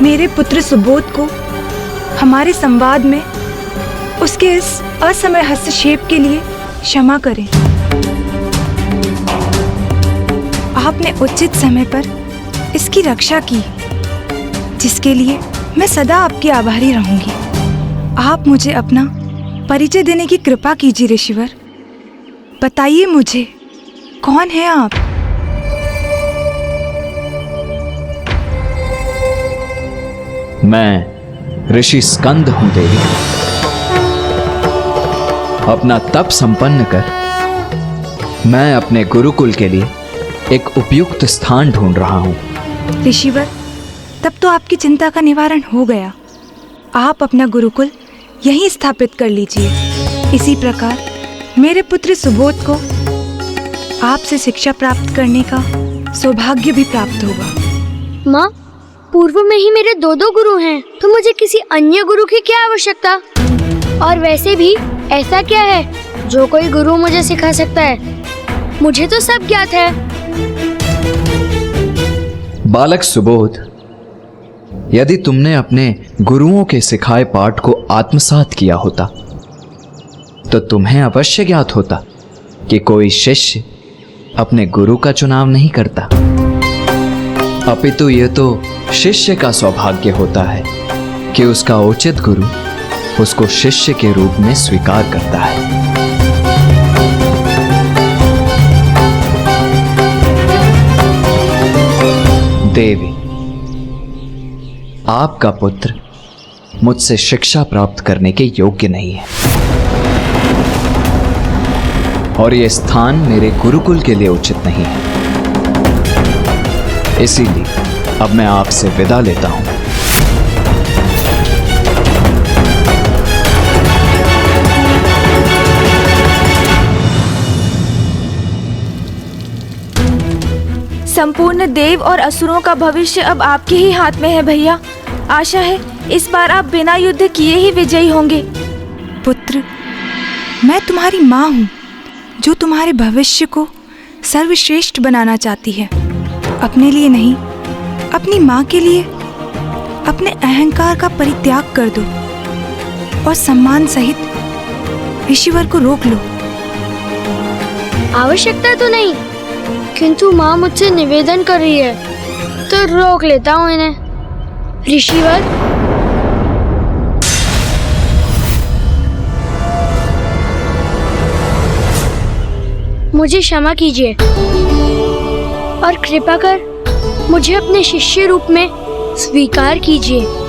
G: मेरे पुत्र सुबोध को हमारे संवाद में उसके इस असमय हस्तक्षेप के लिए क्षमा करें। आपने उचित समय पर इसकी रक्षा की, जिसके लिए मैं सदा आपकी आभारी रहूंगी। आप मुझे अपना परिचय देने की कृपा कीजिए ऋषिवर। बताइए मुझे, कौन है आप?
I: मैं ऋषि स्कंद हूं देवी। अपना तप संपन्न कर मैं अपने गुरुकुल के लिए एक उपयुक्त स्थान ढूंढ रहा हूं।
G: ऋषिवर, तब तो आपकी चिंता का निवारण हो गया। आप अपना गुरुकुल यहीं स्थापित कर लीजिए। इसी प्रकार मेरे पुत्र सुबोध को आपसे शिक्षा प्राप्त करने का सौभाग्य भी प्राप्त होगा।
L: माँ, पूर्व में ही मेरे दो गुरु हैं, तो मुझे किसी अन्य गुरु की क्या आवश्यकता? और वैसे भी ऐसा क्या है जो कोई गुरु मुझे सिखा सकता है? मुझे तो सब ज्ञात है।
I: बालक सुबोध, यदि तुमने अपने गुरुओं के सिखाए पाठ को आत्मसात किया होता तो तुम्हें अवश्य ज्ञात होता कि कोई शिष्य अपने गुरु का चुनाव नहीं करता, अपितु यह तो शिष्य का सौभाग्य होता है कि उसका उचित गुरु उसको शिष्य के रूप में स्वीकार करता है। देवी, आपका पुत्र मुझसे शिक्षा प्राप्त करने के योग्य नहीं है और यह स्थान मेरे गुरुकुल के लिए उचित नहीं है। इसीलिए अब मैं आपसे विदा लेता हूं।
D: संपूर्ण देव और असुरों का भविष्य अब आपके ही हाथ में है भैया। आशा है इस बार आप बिना युद्ध किए ही विजयी होंगे।
G: पुत्र, मैं तुम्हारी माँ हूँ जो तुम्हारे भविष्य को सर्वश्रेष्ठ बनाना चाहती है। अपने लिए नहीं, अपनी माँ के लिए अपने अहंकार का परित्याग कर दो और सम्मान सहित ऋषिवर को रोक लो।
L: आवश्यकता तो नहीं, किंतु माँ मुझसे निवेदन कर रही है तो रोक लेता हूँ इन्हें। ऋषिवर, मुझे क्षमा कीजिए और कृपा कर मुझे अपने शिष्य रूप में स्वीकार कीजिए।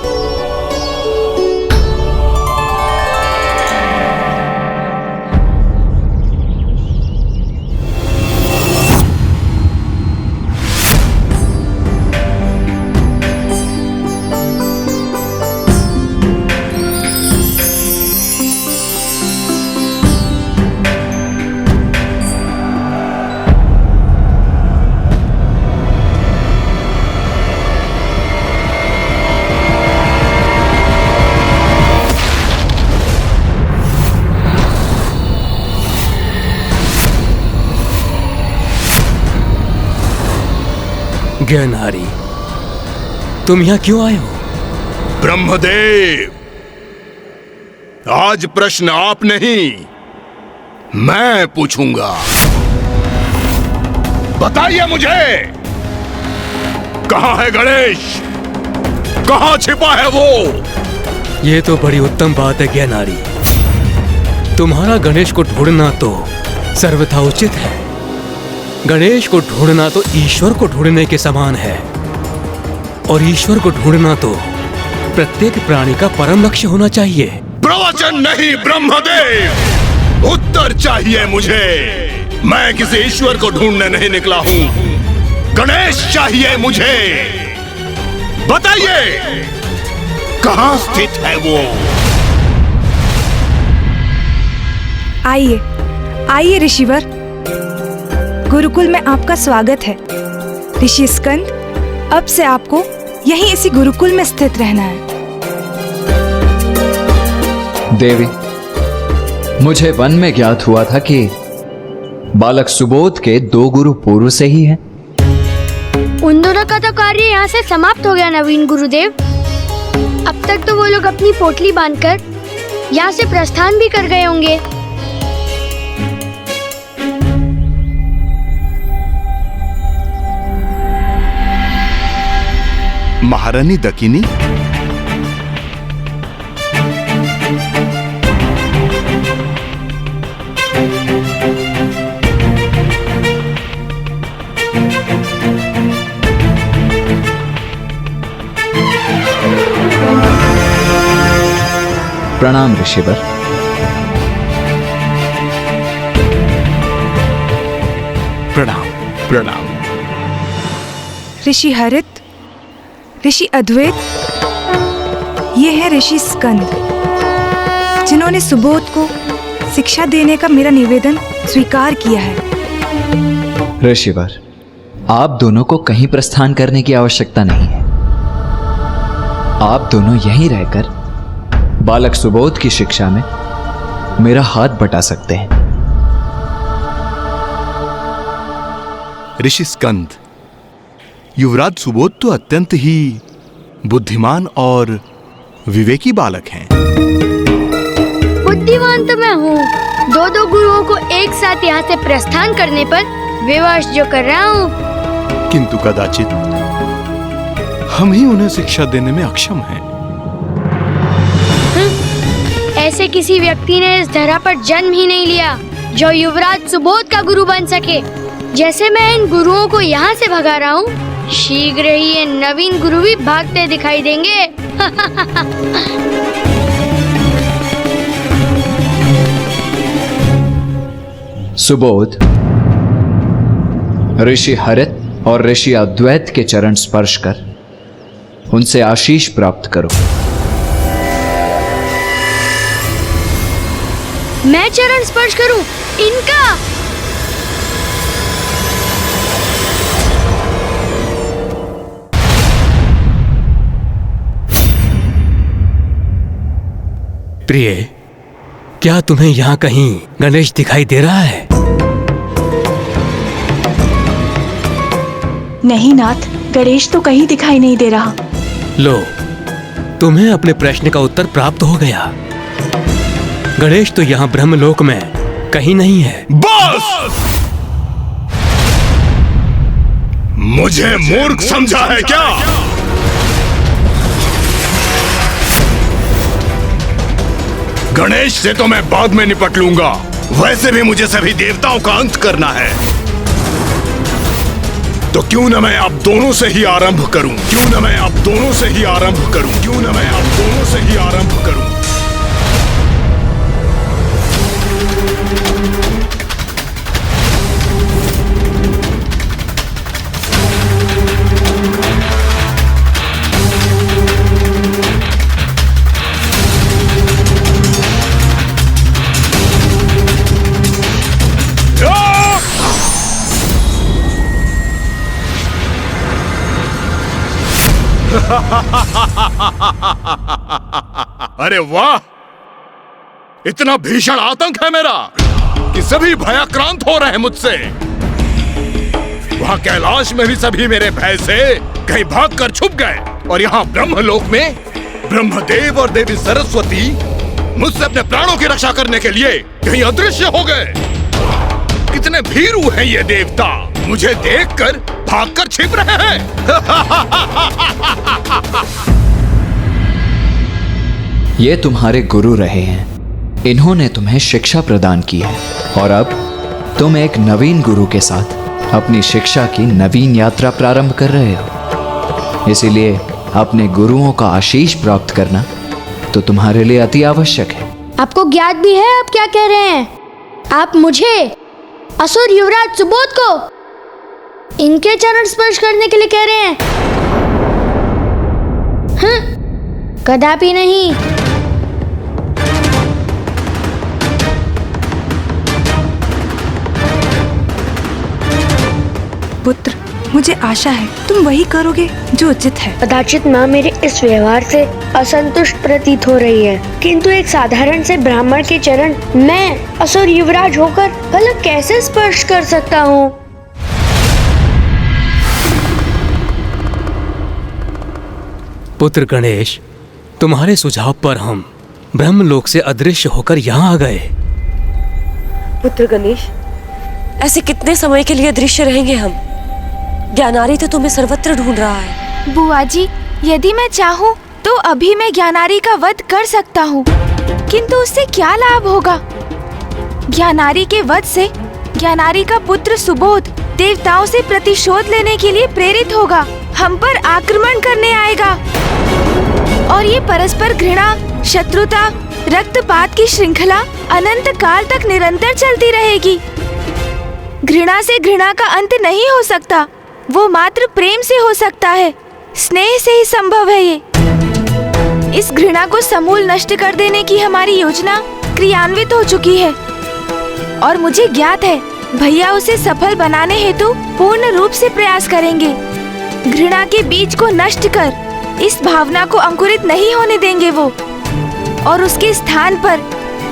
B: ज्ञानहारी, तुम यहाँ क्यों आए हो?
J: ब्रह्मदेव, आज प्रश्न आप नहीं मैं पूछूंगा। बताइए मुझे, कहां है गणेश? कहां छिपा है वो?
B: ये तो बड़ी उत्तम बात है ज्ञानहारी। तुम्हारा गणेश को ढूंढना तो सर्वथा उचित है। गणेश को ढूंढना तो ईश्वर को ढूंढने के समान है और ईश्वर को ढूंढना तो प्रत्येक प्राणी का परम लक्ष्य होना चाहिए।
J: प्रवचन नहीं ब्रह्मदेव, उत्तर चाहिए मुझे। मैं किसी ईश्वर को ढूंढने नहीं निकला हूं, गणेश चाहिए मुझे। बताइए कहां स्थित है वो?
G: आइए आइए ऋषिवर, गुरुकुल में आपका स्वागत है। ऋषि स्कंद, अब से आपको यहीं इसी गुरुकुल में स्थित रहना है।
I: देवी, मुझे वन में ज्ञात हुआ था कि बालक सुबोध के 2 गुरु पूर्व से ही हैं।
L: उन दोनों का तो कार्य यहाँ से समाप्त हो गया नवीन गुरुदेव। अब तक तो वो लोग अपनी पोटली बांधकर यहाँ से प्रस्थान भी कर गए होंगे।
J: महारानी दकिनी,
I: प्रणाम ऋषिवर।
J: प्रणाम प्रणाम।
G: ऋषि हरित, ऋषि अद्वैत, ये है ऋषि स्कंद, जिन्होंने सुबोध को शिक्षा देने का मेरा निवेदन स्वीकार किया है।
I: ऋषिवर, आप दोनों को कहीं प्रस्थान करने की आवश्यकता नहीं है। आप दोनों यहीं रहकर बालक सुबोध की शिक्षा में मेरा हाथ बटा सकते हैं।
J: ऋषि स्कंद, युवराज सुबोध तो अत्यंत ही बुद्धिमान और विवेकी बालक हैं।
L: बुद्धिमान तो मैं हूँ। दो गुरुओं को एक साथ यहाँ से प्रस्थान करने पर विवश जो कर रहा हूँ।
J: किंतु कदाचित हम ही उन्हें शिक्षा देने में अक्षम हैं।
L: ऐसे किसी व्यक्ति ने इस धरा पर जन्म ही नहीं लिया जो युवराज सुबोध का गुरु बन सके। जैसे मैं इन गुरुओं को यहाँ से भगा रहा हूँ, शीघ्र ही ये नवीन गुरु भी भागते दिखाई देंगे।
I: सुबोध, ऋषि हरित और ऋषि अद्वैत के चरण स्पर्श कर उनसे आशीष प्राप्त करो।
L: मैं चरण स्पर्श करूं इनका?
N: प्रिय, क्या तुम्हें यहाँ कहीं गणेश दिखाई दे रहा है?
G: नहीं नाथ, गणेश तो कहीं दिखाई नहीं दे रहा।
N: लो, तुम्हें अपने प्रश्न का उत्तर प्राप्त हो गया। गणेश तो यहाँ ब्रह्मलोक में कहीं नहीं है।
J: बस! मुझे मूर्ख समझा है क्या? गणेश से तो मैं बाद में निपट लूंगा। वैसे भी मुझे सभी देवताओं का अंत करना है। तो क्यों न मैं आप दोनों से ही आरंभ करूं? क्यों न मैं आप दोनों से ही आरंभ करूं? क्यों न मैं आप दोनों से ही आरंभ करूं? अरे वाह! इतना भीषण आतंक है मेरा कि सभी भयाक्रांत हो रहे हैं मुझसे। वहां कैलाश में भी सभी मेरे भय से कहीं भागकर छुप गए, और यहाँ ब्रह्मलोक में ब्रह्मदेव और देवी सरस्वती मुझसे अपने प्राणों की रक्षा करने के लिए कहीं अदृश्य हो गए। कितने भीरू हैं ये देवता, मुझे देखकर भागकर छिप रहे हैं।
I: ये तुम्हारे गुरु रहे हैं। इन्होंने तुम्हें शिक्षा प्रदान की है, और अब तुम एक नवीन गुरु के साथ अपनी शिक्षा की नवीन यात्रा प्रारंभ कर रहे हो। इसीलिए अपने गुरुओं का आशीष प्राप्त करना तो तुम्हारे लिए अति आवश्यक है।
L: आपको ज्ञात भी है आप क्या कह रहे हैं? आप मुझे, असुर युवराज सुबोध को, इनके चरण स्पर्श करने के लिए कह रहे हैं? कदापि नहीं।
G: पुत्र, मुझे आशा है तुम वही करोगे जो उचित है।
L: कदाचित माँ मेरे इस व्यवहार से असंतुष्ट प्रतीत हो रही है, किंतु एक साधारण से ब्राह्मण के चरण मैं असुर युवराज होकर भला कैसे स्पर्श कर सकता हूँ?
N: पुत्र गणेश, तुम्हारे सुझाव पर हम ब्रह्मलोक से अदृश्य होकर यहाँ आ गए।
O: पुत्र गणेश, ऐसे कितने समय के लिए अदृश्य रहेंगे हम? ज्ञानारी तो तुम्हें सर्वत्र ढूंढ रहा है।
D: बुआ जी, यदि मैं चाहूँ तो अभी मैं ज्ञानारी का वध कर सकता हूँ, किंतु उससे क्या लाभ होगा? ज्ञानारी के वध से ज्ञानारी का पुत्र सुबोध देवताओं से प्रतिशोध लेने के लिए प्रेरित होगा, हम पर आक्रमण करने आएगा, और ये परस्पर घृणा, शत्रुता, रक्तपात की श्रृंखला अनंत काल तक निरंतर चलती रहेगी। घृणा से घृणा का अंत नहीं हो सकता, वो मात्र प्रेम से हो सकता है, स्नेह से ही संभव है ये। इस घृणा को समूल नष्ट कर देने की हमारी योजना क्रियान्वित हो चुकी है, और मुझे ज्ञात है भैया उसे सफल बनाने हेतु पूर्ण रूप से प्रयास करेंगे। घृणा के बीज को नष्ट कर इस भावना को अंकुरित नहीं होने देंगे वो। और उसके स्थान पर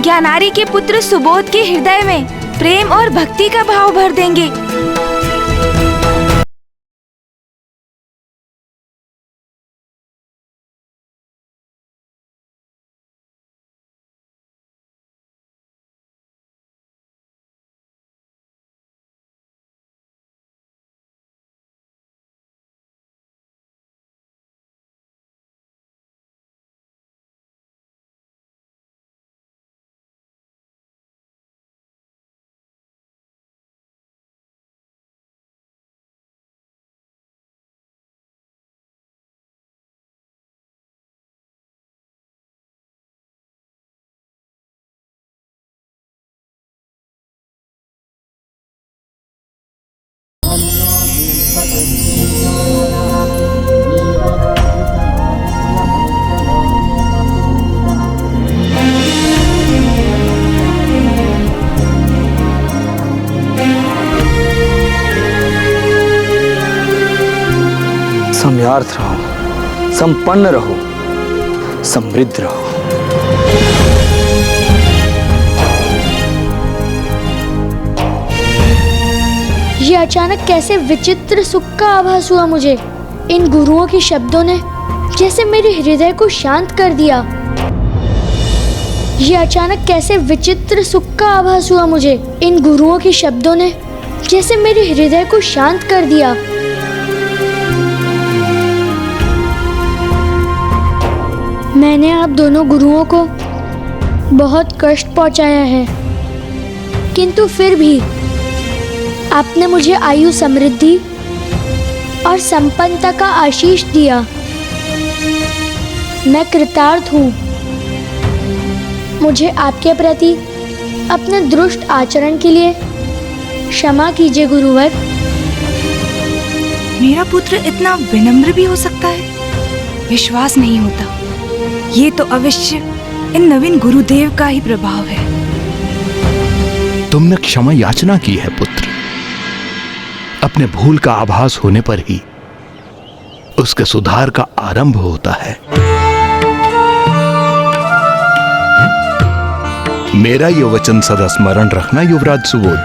D: ज्ञानारी के पुत्र सुबोध के हृदय में प्रेम और भक्ति का भाव भर देंगे।
M: समयार्थ रहो, संपन्न रहो, समृद्ध रहो।
L: ये अचानक कैसे विचित्र सुख का आभास हुआ मुझे। इन गुरुओं के शब्दों ने जैसे मेरे हृदय को शांत कर दिया। ये अचानक कैसे विचित्र सुख का आभास हुआ मुझे। इन गुरुओं के शब्दों ने जैसे मेरे हृदय को शांत कर दिया। मैंने आप दोनों गुरुओं को बहुत कष्ट पहुंचाया है, किंतु फिर भी आपने मुझे आयु, समृद्धि और संपन्नता का आशीष दिया। मैं कृतार्थ हूँ। मुझे आपके प्रति अपने दुष्ट आचरण के लिए क्षमा कीजिए गुरुवर।
G: मेरा पुत्र इतना विनम्र भी हो सकता है? विश्वास नहीं होता। ये तो अवश्य इन नवीन गुरुदेव का ही प्रभाव है।
J: तुमने क्षमा याचना की है पुत्र। अपने भूल का आभास होने पर ही उसके सुधार का आरंभ होता है। मेरा ये वचन सदा स्मरण रखना युवराज सुबोध।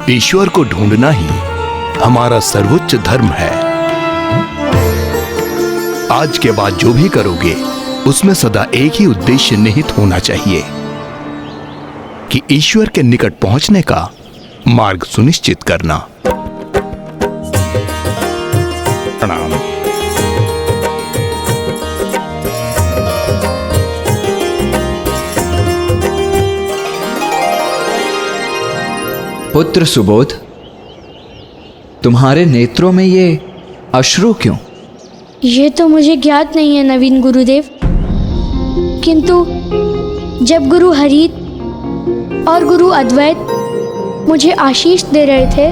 J: ईश्वर को ढूंढना ही हमारा सर्वोच्च धर्म है। आज के बाद जो भी करोगे उसमें सदा एक ही उद्देश्य निहित होना चाहिए कि ईश्वर के निकट पहुंचने का मार्ग सुनिश्चित करना। प्रणाम।
I: पुत्र सुबोध, तुम्हारे नेत्रों में ये अश्रु क्यों?
L: ये तो मुझे ज्ञात नहीं है नवीन गुरुदेव, किंतु जब गुरु हरित और गुरु अद्वैत मुझे आशीष दे रहे थे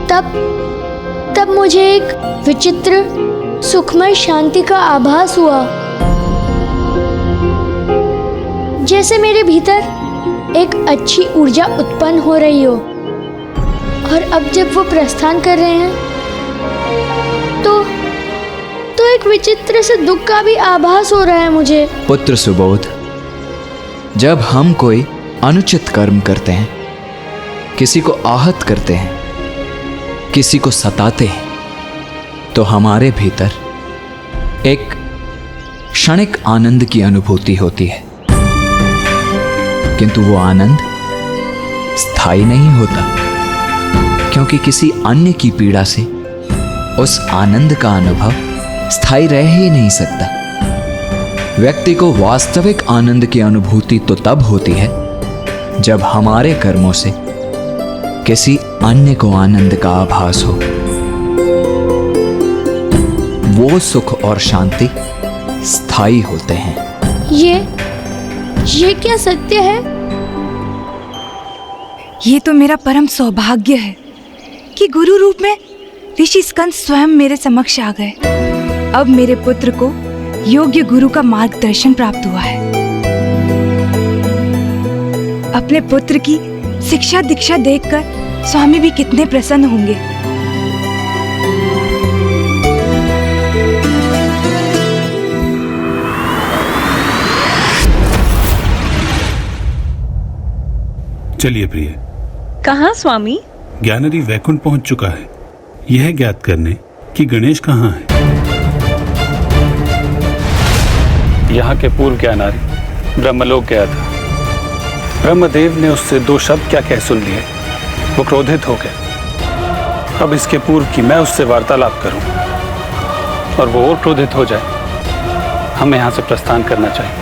L: तब मुझे एक विचित्र सुखमय शांति का आभास हुआ। जैसे मेरे भीतर एक अच्छी ऊर्जा उत्पन्न हो रही हो, और अब जब वो प्रस्थान कर रहे हैं तो एक विचित्र से दुख का भी आभास हो रहा है मुझे।
I: पुत्र सुबोध, जब हम कोई अनुचित कर्म करते हैं, किसी को आहत करते हैं, किसी को सताते हैं, तो हमारे भीतर एक क्षणिक आनंद की अनुभूति होती है, किंतु वो आनंद स्थायी नहीं होता, क्योंकि किसी अन्य की पीड़ा से उस आनंद का अनुभव स्थायी रह ही नहीं सकता। व्यक्ति को वास्तविक आनंद की अनुभूति तो तब होती है जब हमारे कर्मों से किसी अन्य को आनंद का आभास हो। वो सुख और शांति स्थायी होते हैं।
L: ये क्या सत्य है?
G: ये तो मेरा परम सौभाग्य है कि गुरु रूप में ऋषि स्कंद स्वयं मेरे समक्ष आ गए। अब मेरे पुत्र को योग्य गुरु का मार्गदर्शन प्राप्त हुआ है। अपने पुत्र की शिक्षा दीक्षा देखकर स्वामी भी कितने प्रसन्न होंगे।
P: चलिए प्रिय।
Q: कहाँ स्वामी?
P: ज्ञानरी वैकुंठ पहुंच चुका है, यह ज्ञात करने कि गणेश कहाँ है।
R: यहाँ के पूर्व ज्ञानारी ब्रह्मलोक गया था। ब्रह्मदेव ने उससे 2 शब्द क्या कह सुन लिए, वो क्रोधित हो गया। अब इसके पूर्व कि मैं उससे वार्तालाप करूं और वो और क्रोधित हो जाए, हमें यहाँ से प्रस्थान करना चाहिए।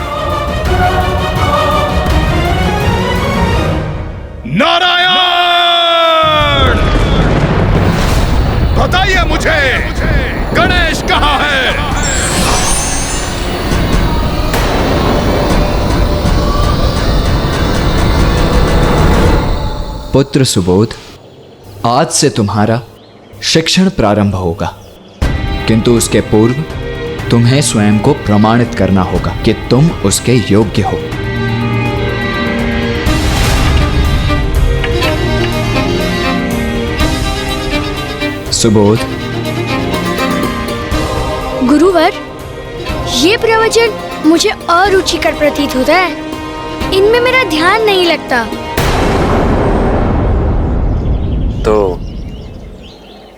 J: नारायण! बताइए मुझे, गणेश कहाँ है?
I: पुत्र सुबोध, आज से तुम्हारा शिक्षण प्रारंभ होगा, किंतु उसके पूर्व तुम्हें स्वयं को प्रमाणित करना होगा कि तुम उसके योग्य हो। सुबोध।
L: गुरुवर, ये प्रवचन मुझे अरुचिकर प्रतीत होता है। इनमें मेरा ध्यान नहीं लगता।
M: तो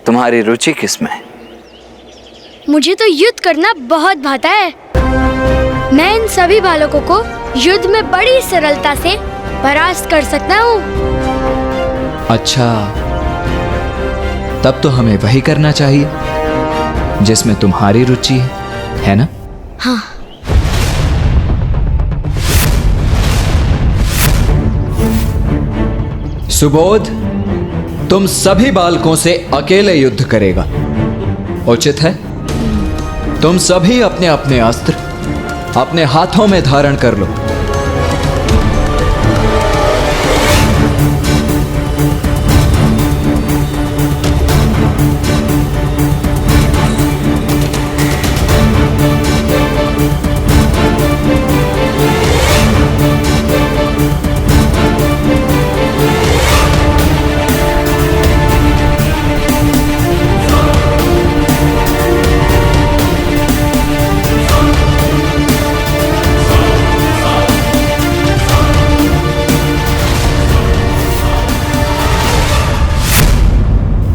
M: तुम्हारी रुचि किसमें?
L: मुझे तो युद्ध करना बहुत भाता है। मैं इन सभी बालकों को युद्ध में बड़ी सरलता से परास्त कर सकता हूँ।
I: अच्छा, तब तो हमें वही करना चाहिए जिसमें तुम्हारी रुचि है ना?
L: हाँ।
I: सुबोध, तुम सभी बालकों से अकेले युद्ध करेगा, उचित है? तुम सभी अपने अपने अस्त्र अपने हाथों में धारण कर लो।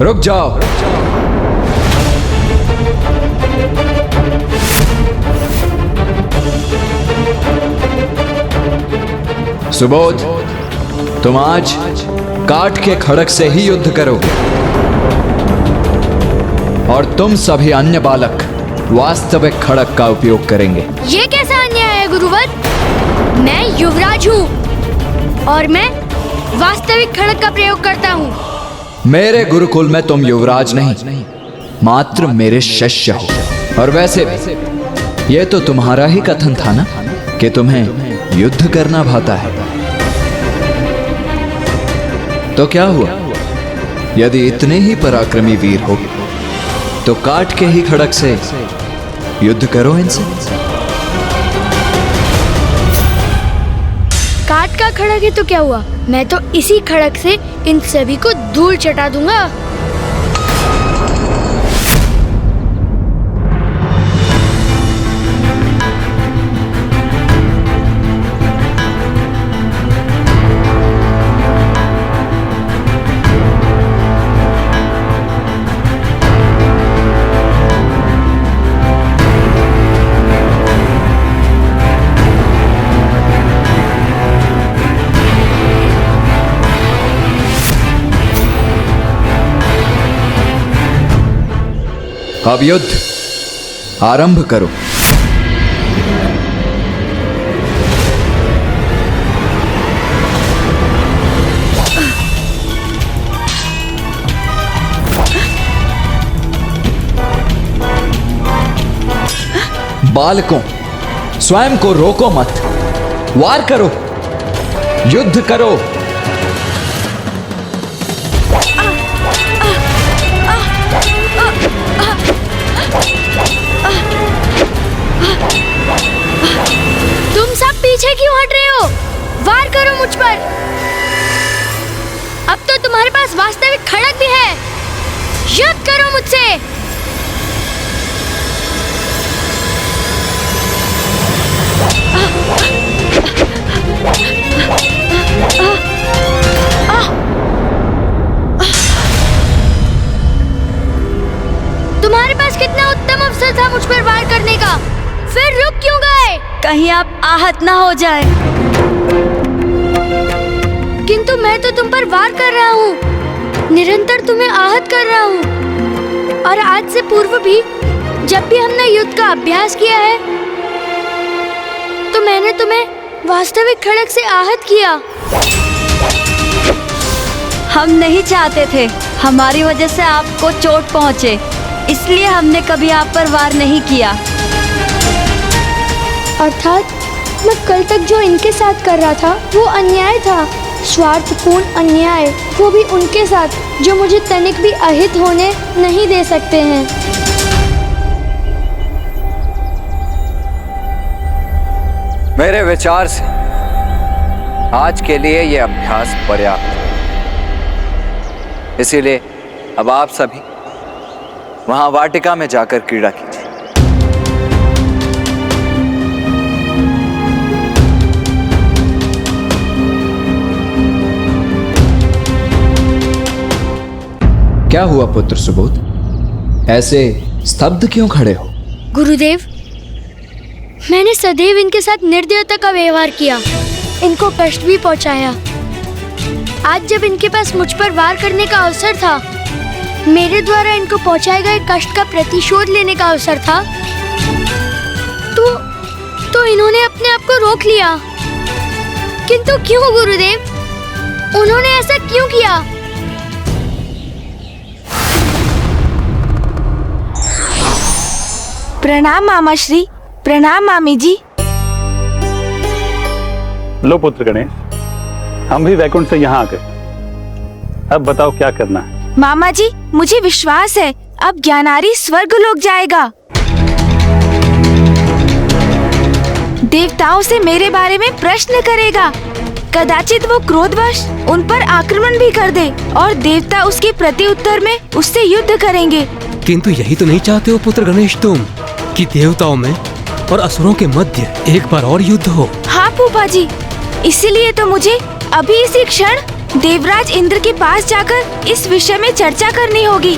I: रुक जाओ। सुबोध, तुम आज काठ के खड़क से ही युद्ध करोगे और तुम सभी अन्य बालक वास्तविक खड़क का उपयोग करेंगे।
L: ये कैसा अन्याय है गुरुवर? मैं युवराज हूँ और मैं वास्तविक खड़क का प्रयोग करता हूँ।
I: मेरे गुरुकुल में तुम युवराज नहीं, मात्र मेरे शिष्य हो। और वैसे भी यह तो तुम्हारा ही कथन था ना कि तुम्हें युद्ध करना भाता है। तो क्या हुआ? यदि इतने ही पराक्रमी वीर हो तो काट के ही खड़क से युद्ध करो इनसे।
L: काट का खड़क है तो क्या हुआ? मैं तो इसी खड़क से इन सभी को धूल चटा दूंगा।
I: अब युद्ध आरंभ करो। बालकों, स्वयं को रोको मत, वार करो, युद्ध करो।
L: तुम सब पीछे क्यों हट रहे हो? वार करो मुझ पर। अब तो तुम्हारे पास वास्तविक खड़क भी है। युद्ध करो मुझसे। तुम्हारे पास कितना उत्तम अवसर था मुझ पर वार करने का, फिर रुक क्यों गए?
D: कहीं आप आहत ना हो जाए।
L: किंतु मैं तो तुम पर वार कर रहा हूँ, निरंतर तुम्हें आहत कर रहा हूँ। और आज से पूर्व भी जब भी हमने युद्ध का अभ्यास किया है तो मैंने तुम्हें वास्तविक खड़ग से आहत किया।
D: हम नहीं चाहते थे हमारी वजह से आपको चोट पहुँचे, इसलिए हमने कभी आप पर वार नहीं किया।
L: अर्थात मैं कल तक जो इनके साथ कर रहा था वो अन्याय था, स्वार्थपूर्ण अन्याय, वो भी उनके साथ जो मुझे तनिक भी अहित होने नहीं दे सकते हैं।
M: मेरे विचार से आज के लिए यह अभ्यास पर्याप्त है। इसीलिए अब आप सभी वहां वाटिका में जाकर क्रीड़ा कीजिए। क्या हुआ पुत्र सुबोध, ऐसे स्तब्ध क्यों खड़े हो?
L: गुरुदेव, मैंने सदैव इनके साथ निर्दयता का व्यवहार किया, इनको कष्ट भी पहुंचाया। आज जब इनके पास मुझ पर वार करने का अवसर था, मेरे द्वारा इनको पहुंचाए गए कष्ट का प्रतिशोध लेने का अवसर था, तो इन्होंने अपने आप को रोक लिया। किंतु क्यों गुरुदेव, उन्होंने ऐसा क्यों किया?
D: प्रणाम मामा श्री। प्रणाम मामी जी।
R: लो पुत्र गणेश, हम भी वैकुंठ से यहाँ आ गए। अब बताओ क्या करना है?
D: मामा जी, मुझे विश्वास है अब ज्ञानारी स्वर्ग लोक जाएगा। देवताओं से मेरे बारे में प्रश्न करेगा। कदाचित वो क्रोधवश उन पर आक्रमण भी कर दे और देवता उसके प्रति उत्तर में उससे युद्ध करेंगे।
N: किंतु यही तो नहीं चाहते हो पुत्र गणेश तुम, कि देवताओं में और असुरों के मध्य एक बार और युद्ध हो।
D: हाँ फूफा जी, इसीलिए तो मुझे अभी इसी क्षण देवराज इंद्र के पास जाकर इस विषय में चर्चा करनी होगी।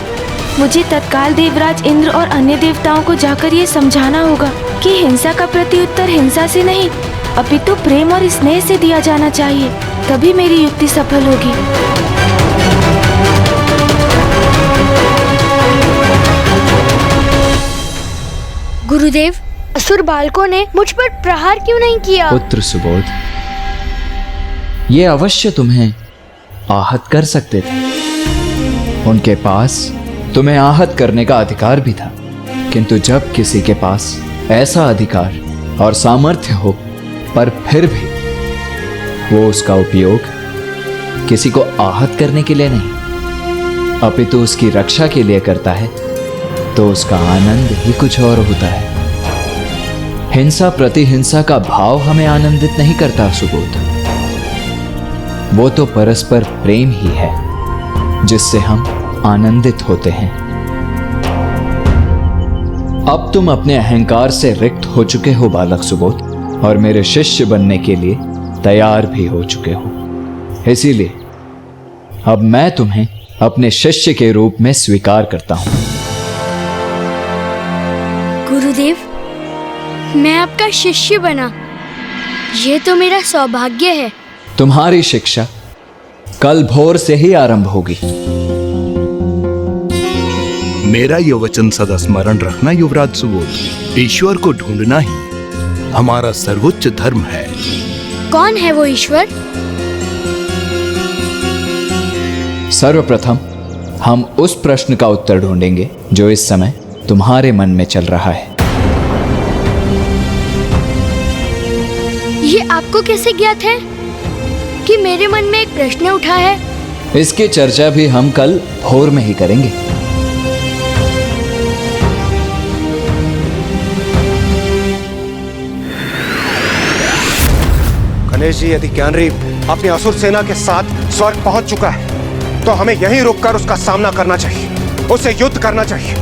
D: मुझे तत्काल देवराज इंद्र और अन्य देवताओं को जाकर ये समझाना होगा कि हिंसा का प्रत्युत्तर हिंसा से नहीं अपितु प्रेम और स्नेह से दिया जाना चाहिए, तभी मेरी युक्ति सफल होगी।
L: गुरुदेव, असुर बालकों ने मुझ पर प्रहार क्यों नहीं किया?
M: पुत्र सुबोध, ये अवश्य तुम्हें आहत कर सकते थे। उनके पास तुम्हें आहत करने का अधिकार भी था, किंतु जब किसी के पास ऐसा अधिकार और सामर्थ्य हो पर फिर भी वो उसका उपयोग किसी को आहत करने के लिए नहीं अपितु उसकी रक्षा के लिए करता है, तो उसका आनंद ही कुछ और होता है। हिंसा प्रतिहिंसा का भाव हमें आनंदित नहीं करता सुबोध, वो तो परस्पर प्रेम ही है जिससे हम आनंदित होते हैं। अब तुम अपने अहंकार से रिक्त हो चुके हो बालक सुबोध, और मेरे शिष्य बनने के लिए तैयार भी हो चुके हो। इसीलिए अब मैं तुम्हें अपने शिष्य के रूप में स्वीकार करता हूं।
L: गुरुदेव, मैं आपका शिष्य बना, ये तो मेरा सौभाग्य है।
M: तुम्हारी शिक्षा कल भोर से ही आरंभ होगी।
J: मेरा ये वचन सदा स्मरण रखना युवराज सुबोध, ईश्वर को ढूंढना ही हमारा सर्वोच्च धर्म है।
L: कौन है वो ईश्वर?
M: सर्वप्रथम हम उस प्रश्न का उत्तर ढूंढेंगे जो इस समय तुम्हारे मन में चल रहा है।
L: ये आपको कैसे ज्ञात है कि मेरे मन में एक प्रश्न उठा है?
M: इसकी चर्चा भी हम कल भोर में ही करेंगे।
Q: गणेश जी, यदि ज्ञानरी अपनी असुर सेना के साथ स्वर्ग पहुंच चुका है तो हमें यहीं रुककर उसका सामना करना चाहिए, उससे युद्ध करना चाहिए।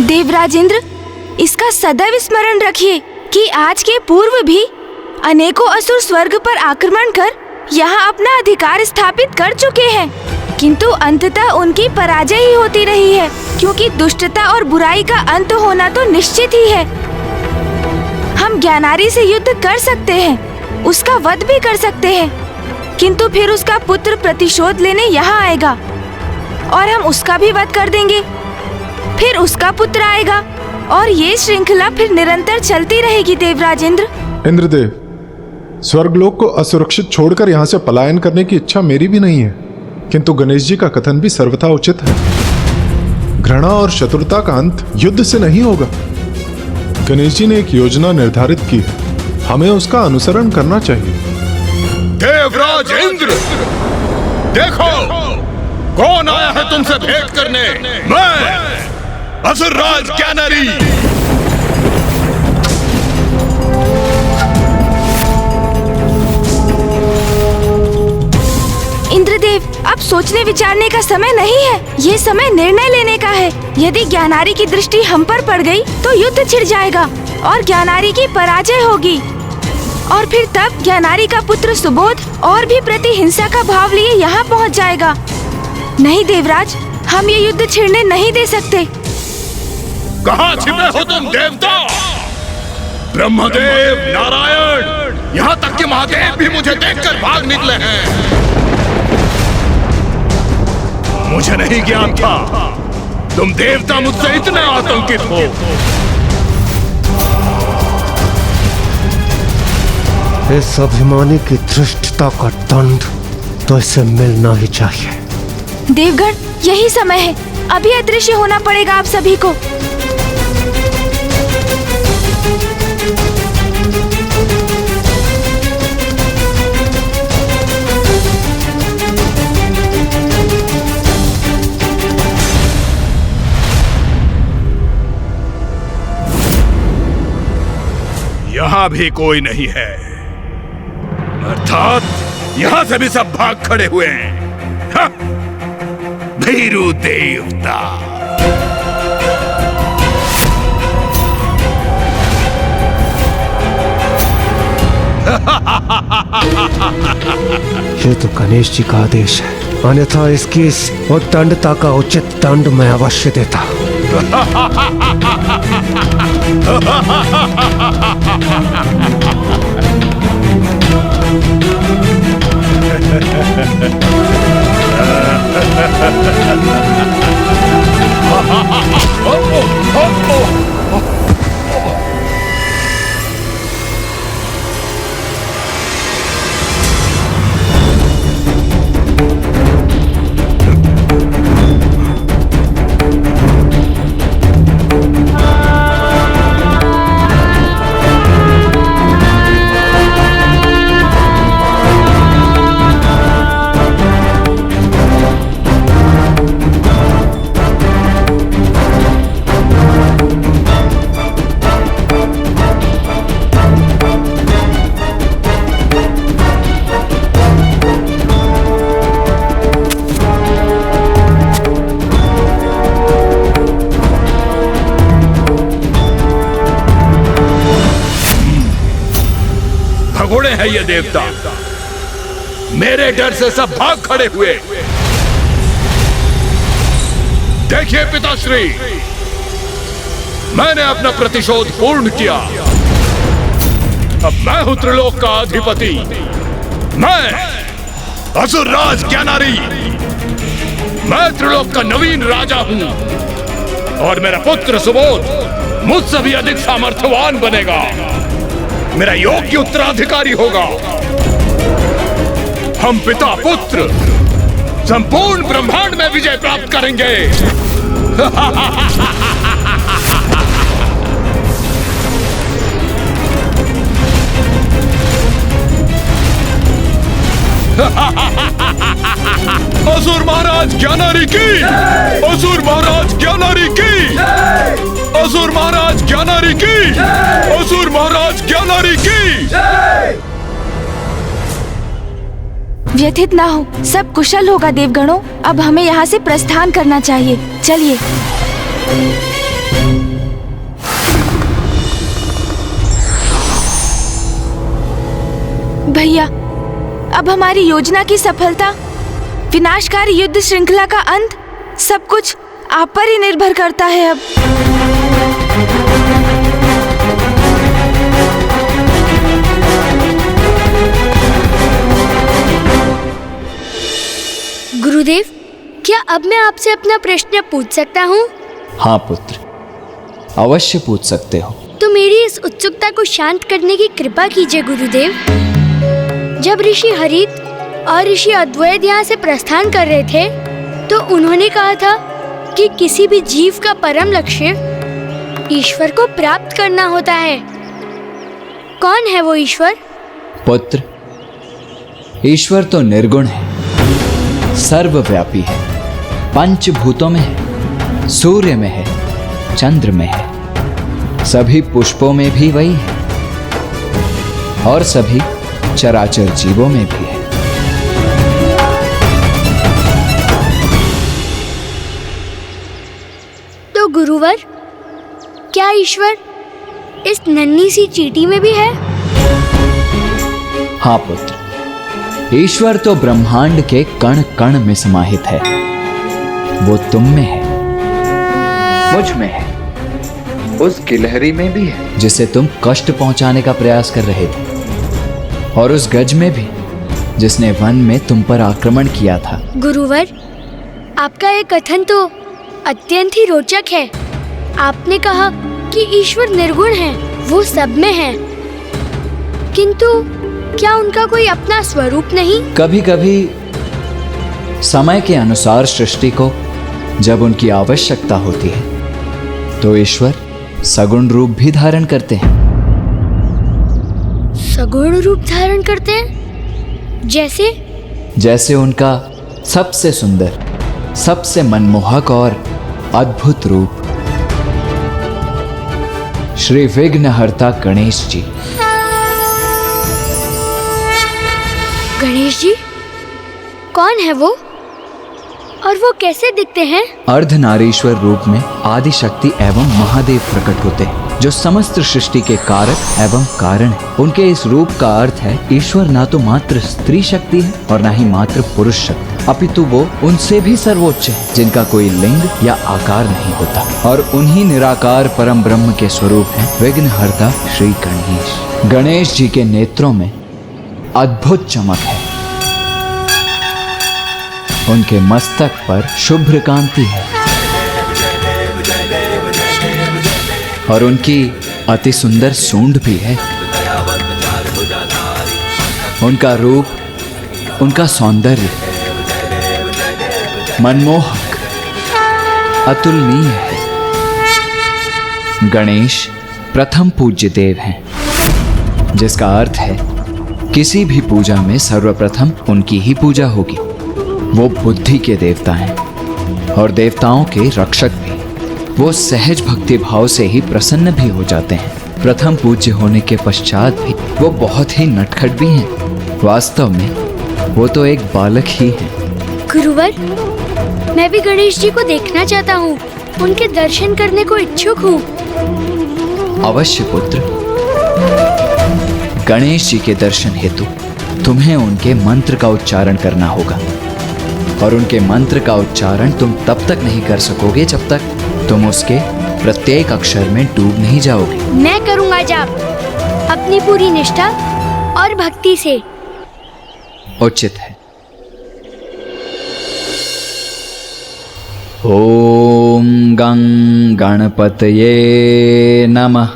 D: देवराज इंद्र, इसका सदैव स्मरण रखिए कि आज के पूर्व भी अनेकों असुर स्वर्ग पर आक्रमण कर यहाँ अपना अधिकार स्थापित कर चुके हैं, किंतु अंततः उनकी पराजय ही होती रही है, क्योंकि दुष्टता और बुराई का अंत होना तो निश्चित ही है। हम ज्ञानारी से युद्ध कर सकते हैं, उसका वध भी कर सकते हैं, किंतु फिर उसका पुत्र प्रतिशोध लेने यहाँ आएगा और हम उसका भी वध कर देंगे। फिर उसका पुत्र आएगा और ये श्रृंखला फिर निरंतर चलती रहेगी। देवराज इंद्र।
S: इंद्रदेव, स्वर्गलोक को असुरक्षित छोड़कर यहाँ से पलायन करने की इच्छा मेरी भी नहीं है, किंतु गणेश जी का कथन भी सर्वथा उचित है। घृणा और शत्रुता का अंत युद्ध से नहीं होगा। गणेश जी ने एक योजना निर्धारित की है, हमें उसका अनुसरण करना चाहिए।
J: देवराज इंद्र, देखो कौन आया है तुमसे भेंट करने। मैं असुरराज ज्ञानारी।
D: इंद्रदेव, अब सोचने विचारने का समय नहीं है, ये समय निर्णय लेने का है। यदि ज्ञानारी की दृष्टि हम पर पड़ गई तो युद्ध छिड़ जाएगा और ज्ञानारी की पराजय होगी, और फिर तब ज्ञानारी का पुत्र सुबोध और भी प्रतिहिंसा का भाव लिए यहाँ पहुँच जाएगा। नहीं देवराज, हम ये युद्ध छिड़ने नहीं दे सकते।
J: कहाँ छिपे हो तुम देवता? ब्रह्मदेव, नारायण, यहाँ तक कि महादेव भी मुझे देखकर भाग निकले हैं। मुझे नहीं ज्ञान था तुम देवता मुझसे इतने आतंकित हो।
Q: इस अभिमानी की धृष्टता का दंड तो इसे मिलना ही चाहिए।
D: देवगण, यही समय है, अभी अदृश्य होना पड़ेगा आप सभी को।
J: यहां भी कोई नहीं है, अर्थात यहां से भी सब भाग खड़े हुए हैं। हाँ, भीरू देवता।
Q: ये तो गणेश जी का आदेश है, अन्यथा इसकी इस उद्दंडता का उचित दंड मैं अवश्य देता।
J: भगोड़े हैं ये देवता, मेरे डर से सब भाग खड़े हुए। देखिए पिताश्री, मैंने अपना प्रतिशोध पूर्ण किया। अब मैं हूं त्रिलोक का अधिपति, मैं असुरराज ज्ञानारी, मैं त्रिलोक का नवीन राजा हूं और मेरा पुत्र सुबोध मुझसे भी अधिक सामर्थ्यवान बनेगा, मेरा योग्य उत्तराधिकारी होगा। हम पिता पुत्र संपूर्ण ब्रह्मांड में विजय प्राप्त करेंगे। असुर महाराज ज्ञानारी की, असुर महाराज ज्ञानारी की, असुर महाराज ज्ञानारी की, असुर महाराज ज्ञानारी की।
D: व्यथित ना हो, सब कुशल होगा देवगणों। अब हमें यहाँ से प्रस्थान करना चाहिए, चलिए। भैया, अब हमारी योजना की सफलता, विनाशकारी युद्ध श्रृंखला का अंत, सब कुछ आप पर ही निर्भर करता है अब।
L: गुरुदेव, क्या अब मैं आपसे अपना प्रश्न पूछ सकता हूँ?
M: हाँ पुत्र, अवश्य पूछ सकते हो।
L: तो मेरी इस उत्सुकता को शांत करने की कृपा कीजिए गुरुदेव। जब ऋषि हरित और ऋषि अद्वैत यहाँ से प्रस्थान कर रहे थे, तो उन्होंने कहा था कि किसी भी जीव का परम लक्ष्य ईश्वर को प्राप्त करना होता है। कौन है वो ईश्वर?
M: पुत्र, ईश्वर तो निर्गुण है, सर्वव्यापी है, पंचभूतों में है, सूर्य में है, चंद्र में है, सभी पुष्पों में भी वही है और सभी चराचर जीवों में भी है।
L: तो गुरुवर, क्या ईश्वर इस नन्ही सी चींटी में भी है?
M: हाँ पुत्र, ईश्वर तो ब्रह्मांड के कण कण में समाहित है। वो तुम में है, मुझ में है, उस गिलहरी में भी है जिसे तुम कष्ट पहुंचाने का प्रयास कर रहे थे, और उस गज में भी जिसने वन में तुम पर आक्रमण किया था।
L: गुरुवर, आपका ये कथन तो अत्यंत ही रोचक है। आपने कहा कि ईश्वर निर्गुण है, वो सब में है, किंतु क्या उनका कोई अपना स्वरूप नहीं?
M: कभी कभी समय के अनुसार सृष्टि को जब उनकी आवश्यकता होती है, तो ईश्वर सगुण रूप भी धारण करते हैं।
L: सगुण रूप धारण करते हैं? जैसे
M: उनका सबसे सुंदर, सबसे मनमोहक और अद्भुत रूप श्री विघ्नहर्ता गणेश जी।
L: गणेश जी? कौन है वो और वो कैसे दिखते हैं?
M: अर्धनारीश्वर रूप में आदि शक्ति एवं महादेव प्रकट होते हैं, जो समस्त सृष्टि के कारक एवं कारण है। उनके इस रूप का अर्थ है ईश्वर ना तो मात्र स्त्री शक्ति है और ना ही मात्र पुरुष शक्ति, अपितु वो उनसे भी सर्वोच्च है, जिनका कोई लिंग या आकार नहीं होता, और उन्हीं निराकार परम ब्रह्म के स्वरूप हैं विघ्नहर्ता श्री गणेश। गणेश जी के नेत्रों में अद्भुत चमक है, उनके मस्तक पर शुभ्र कांति है और उनकी अति सुंदर सूंड भी है। उनका रूप, उनका सौंदर्य मनमोहक, अतुलनीय है। गणेश प्रथम पूज्य देव हैं, जिसका अर्थ है किसी भी पूजा में सर्वप्रथम उनकी ही पूजा होगी। वो बुद्धि के देवता हैं और देवताओं के रक्षक भी। वो सहज भक्ति भाव से ही प्रसन्न भी हो जाते हैं। प्रथम पूज्य होने के पश्चात भी वो बहुत ही नटखट भी हैं। वास्तव में वो तो एक बालक ही हैं।
L: गुरुवर, मैं भी गणेश जी को देखना चाहता हूँ, उनके दर्शन करने को इच्छुक हूँ।
M: अवश्य पुत्र, गणेश जी के दर्शन हेतु तुम्हें उनके मंत्र का उच्चारण करना होगा, और उनके मंत्र का उच्चारण तुम तब तक नहीं कर सकोगे जब तक तुम उसके प्रत्येक अक्षर में डूब नहीं जाओगे।
L: मैं करूँगा जाप, अपनी पूरी निष्ठा और भक्ति से।
M: उचित है। ओम गं गणपतये नमः।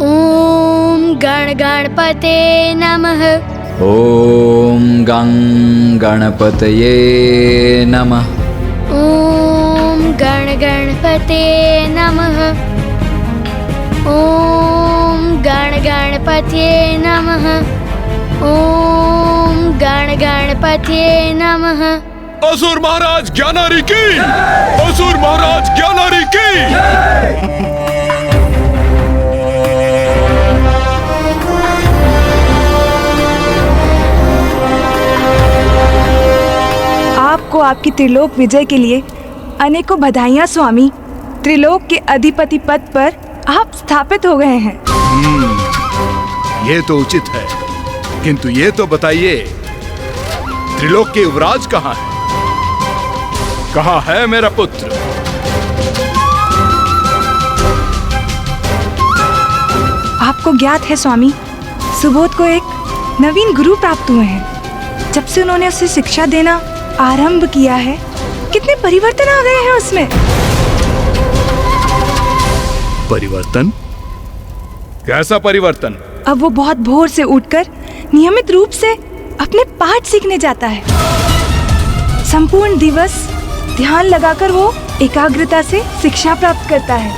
L: ओम गण गणपते नमः।
M: ओम गं गणपतये नमः।
L: ओम गण गणपते नमः। ओम गण गणपते नमः। ओम गण गणपते नमः।
J: असुर महाराज ज्ञानारी की, असुर महाराज ज्ञानारी की।
G: आपको आपकी त्रिलोक विजय के लिए अनेकों बधाइयाँ स्वामी। त्रिलोक के अधिपति पद पर आप स्थापित हो गए हैं।
J: ये तो उचित है, किंतु ये तो बताइए, त्रिलोक के युवराज कहाँ है? कहाँ है मेरा पुत्र?
G: आपको ज्ञात है स्वामी, सुबोध को एक नवीन गुरु प्राप्त हुए हैं। जब से उन्होंने उसे शिक्षा देना आरंभ किया है, कितने परिवर्तन आ गए हैं उसमें।
J: परिवर्तन? कैसा परिवर्तन?
G: अब वो बहुत भोर से उठकर नियमित रूप से अपने पाठ सीखने जाता है। संपूर्ण दिवस ध्यान लगाकर वो एकाग्रता से शिक्षा प्राप्त करता है।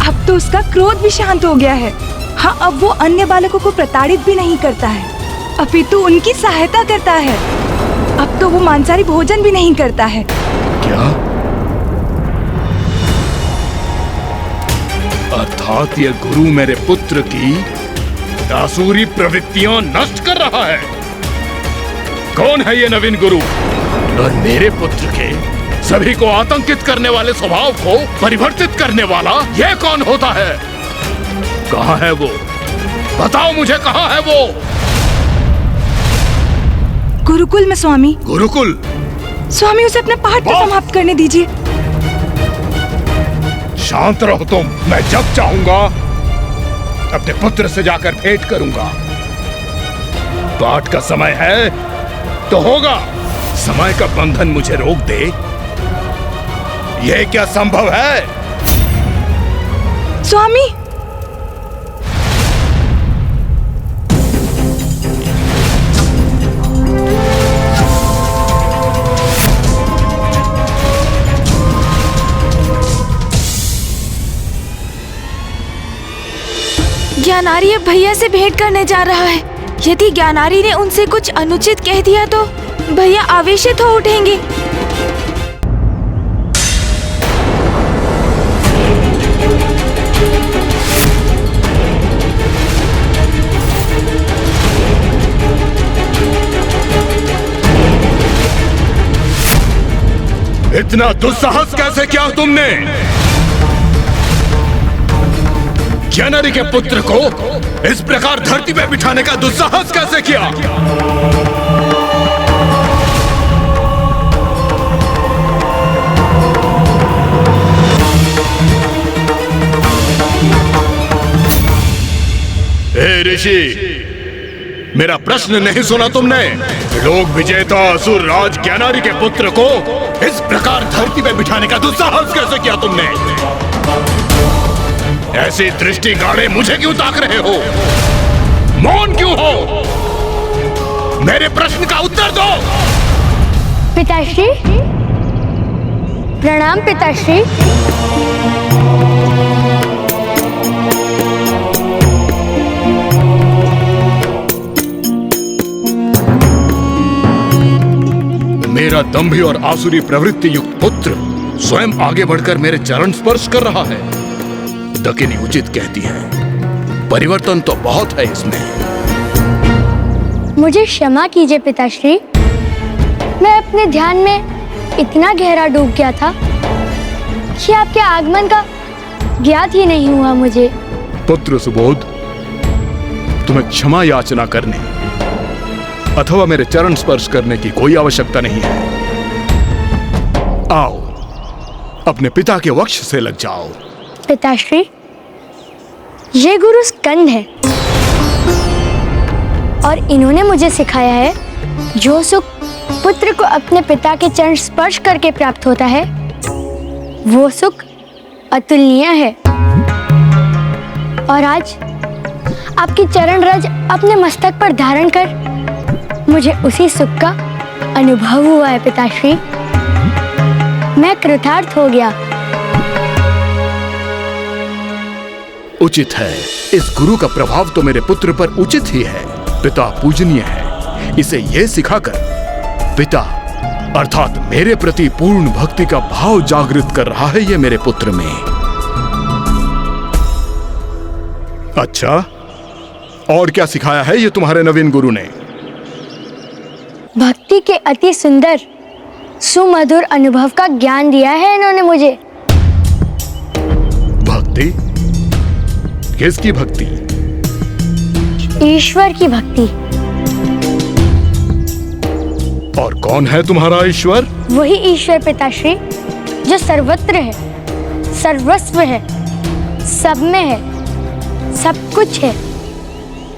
G: अब तो उसका क्रोध भी शांत हो गया है। हाँ, अब वो अन्य बालकों को प्रताड़ित भी नहीं करता है, अपितु उनकी सहायता करता है। अब तो वो मांसाहारी भोजन भी नहीं करता है।
J: क्या? अर्थात ये गुरु मेरे पुत्र की आसुरी प्रवृत्तियां नष्ट कर रहा है। कौन है ये नवीन गुरु? और मेरे पुत्र के सभी को आतंकित करने वाले स्वभाव को परिवर्तित करने वाला ये कौन होता है? कहाँ है वो? बताओ मुझे, कहाँ है वो?
G: गुरुकुल में स्वामी।
J: गुरुकुल?
G: स्वामी, उसे अपना पाठ तो समाप्त करने दीजिए।
J: शांत रहो तुम। मैं जब चाहूंगा अपने पुत्र से जाकर भेंट करूंगा। पाठ का समय है तो होगा। समय का बंधन मुझे रोक दे, यह क्या संभव है?
G: स्वामी,
D: ज्ञानारी अब भैया से भेंट करने जा रहा है। यदि ज्ञानारी ने उनसे कुछ अनुचित कह दिया तो भैया आवेशित हो उठेंगे।
J: इतना दुस्साहस कैसे किया तुमने? ज्ञानारी के पुत्र को इस प्रकार धरती पे बिठाने का दुस्साहस कैसे किया? हे ऋषि, मेरा प्रश्न नहीं सुना तुमने? लोक विजेता असुर राज ज्ञानारी के पुत्र को इस प्रकार धरती पे बिठाने का दुस्साहस कैसे किया तुमने? ऐसी दृष्टि गाड़े मुझे क्यों ताक रहे हो? मौन क्यों हो? मेरे प्रश्न का उत्तर दो।
L: पिताश्री, प्रणाम पिताश्री।
J: मेरा दंभी और आसुरी प्रवृत्ति युक्त पुत्र स्वयं आगे बढ़कर मेरे चरण स्पर्श कर रहा है। दकिनी उचित कहती है, परिवर्तन तो बहुत है इसमें।
L: मुझे क्षमा कीजिए पिताश्री, मैं अपने ध्यान में इतना गहरा डूब गया था कि आपके आगमन का ज्ञात ही नहीं हुआ मुझे।
J: पुत्र सुबोध, तुम्हें क्षमा याचना करने अथवा मेरे चरण स्पर्श करने की कोई आवश्यकता नहीं है। आओ, अपने पिता के वक्ष से लग जाओ।
L: पिताश्री, ये गुरु स्कंद है और इन्होंने मुझे सिखाया है जो सुख पुत्र को अपने पिता के चरण स्पर्श करके प्राप्त होता है वो सुख अतुलनीय है। और आज आपकी चरण रज अपने मस्तक पर धारण कर मुझे उसी सुख का अनुभव हुआ है पिताश्री। मैं कृतार्थ हो गया।
J: उचित है, इस गुरु का प्रभाव तो मेरे पुत्र पर उचित ही है। पिता पूजनीय है, इसे यह सिखाकर पिता अर्थात मेरे प्रति पूर्ण भक्ति का भाव जागृत कर रहा है ये मेरे पुत्र में। अच्छा, और क्या सिखाया है ये तुम्हारे नवीन गुरु ने?
L: भक्ति के अति सुंदर सुमधुर अनुभव का ज्ञान दिया है इन्होंने मुझे।
J: भक्ति? किसकी भक्ति?
L: ईश्वर की भक्ति।
J: और कौन है तुम्हारा ईश्वर?
L: वही ईश्वर पिताश्री जो सर्वत्र है, सर्वस्व है, सब में है, सब कुछ है,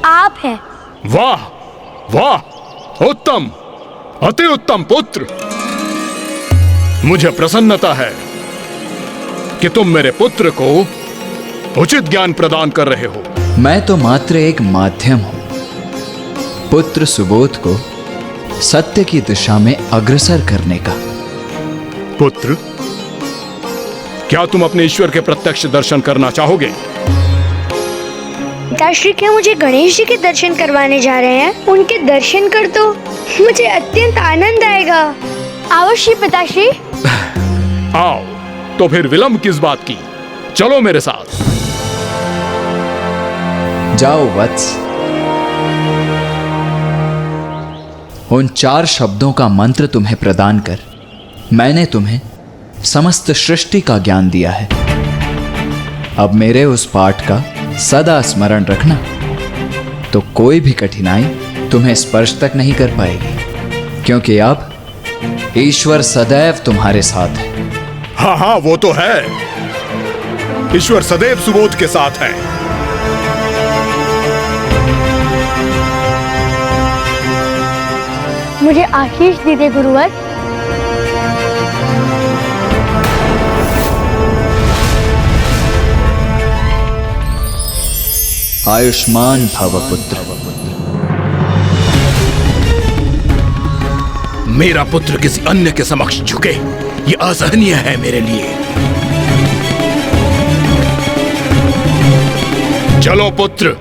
L: आप हैं।
J: वाह वाह, उत्तम, अति उत्तम पुत्र। मुझे प्रसन्नता है कि तुम मेरे पुत्र को उचित ज्ञान प्रदान कर रहे हो।
M: मैं तो मात्र एक माध्यम हूं, पुत्र सुबोध को सत्य की दिशा में अग्रसर करने का।
J: पुत्र, क्या तुम अपने ईश्वर के प्रत्यक्ष दर्शन करना चाहोगे?
L: पिताश्री, क्या मुझे गणेश जी के दर्शन करवाने जा रहे हैं? उनके दर्शन कर तो मुझे अत्यंत आनंद आएगा। अवश्य पिताश्री।
J: आओ, तो फिर विलंब किस बात की, चलो मेरे साथ।
M: जाओ वत्स। उन 4 शब्दों का मंत्र तुम्हें प्रदान कर मैंने तुम्हें समस्त सृष्टि का ज्ञान दिया है। अब मेरे उस पाठ का सदा स्मरण रखना, तो कोई भी कठिनाई तुम्हें स्पर्श तक नहीं कर पाएगी, क्योंकि अब ईश्वर सदैव तुम्हारे साथ है।
J: हाँ हाँ, वो तो है। ईश्वर सदैव सुबोध के साथ है।
L: मुझे आशीष दीजिए गुरुवर।
M: आयुष्मान भव पुत्र।
J: मेरा पुत्र किसी अन्य के समक्ष झुके, ये असहनीय है मेरे लिए। चलो पुत्र,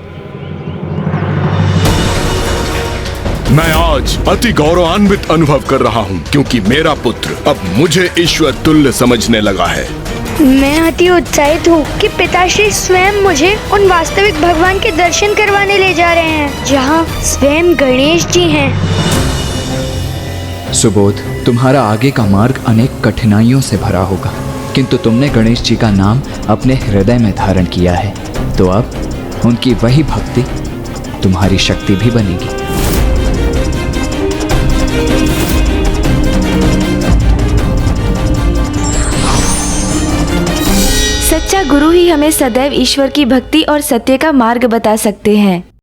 J: मैं आज अति गौरवान्वित अनुभव कर रहा हूँ, क्योंकि मेरा पुत्र अब मुझे ईश्वर तुल्य समझने लगा है।
L: मैं अति उत्साहित हूँ कि पिताश्री स्वयं मुझे उन वास्तविक भगवान के दर्शन करवाने ले जा रहे हैं, जहाँ स्वयं गणेश जी हैं।
M: सुबोध, तुम्हारा आगे का मार्ग अनेक कठिनाइयों से भरा होगा, किंतु तुमने गणेश जी का नाम अपने हृदय में धारण किया है, तो अब उनकी वही भक्ति तुम्हारी शक्ति भी बनेगी।
D: सच्चा गुरु ही हमें सदैव ईश्वर की भक्ति और सत्य का मार्ग बता सकते हैं।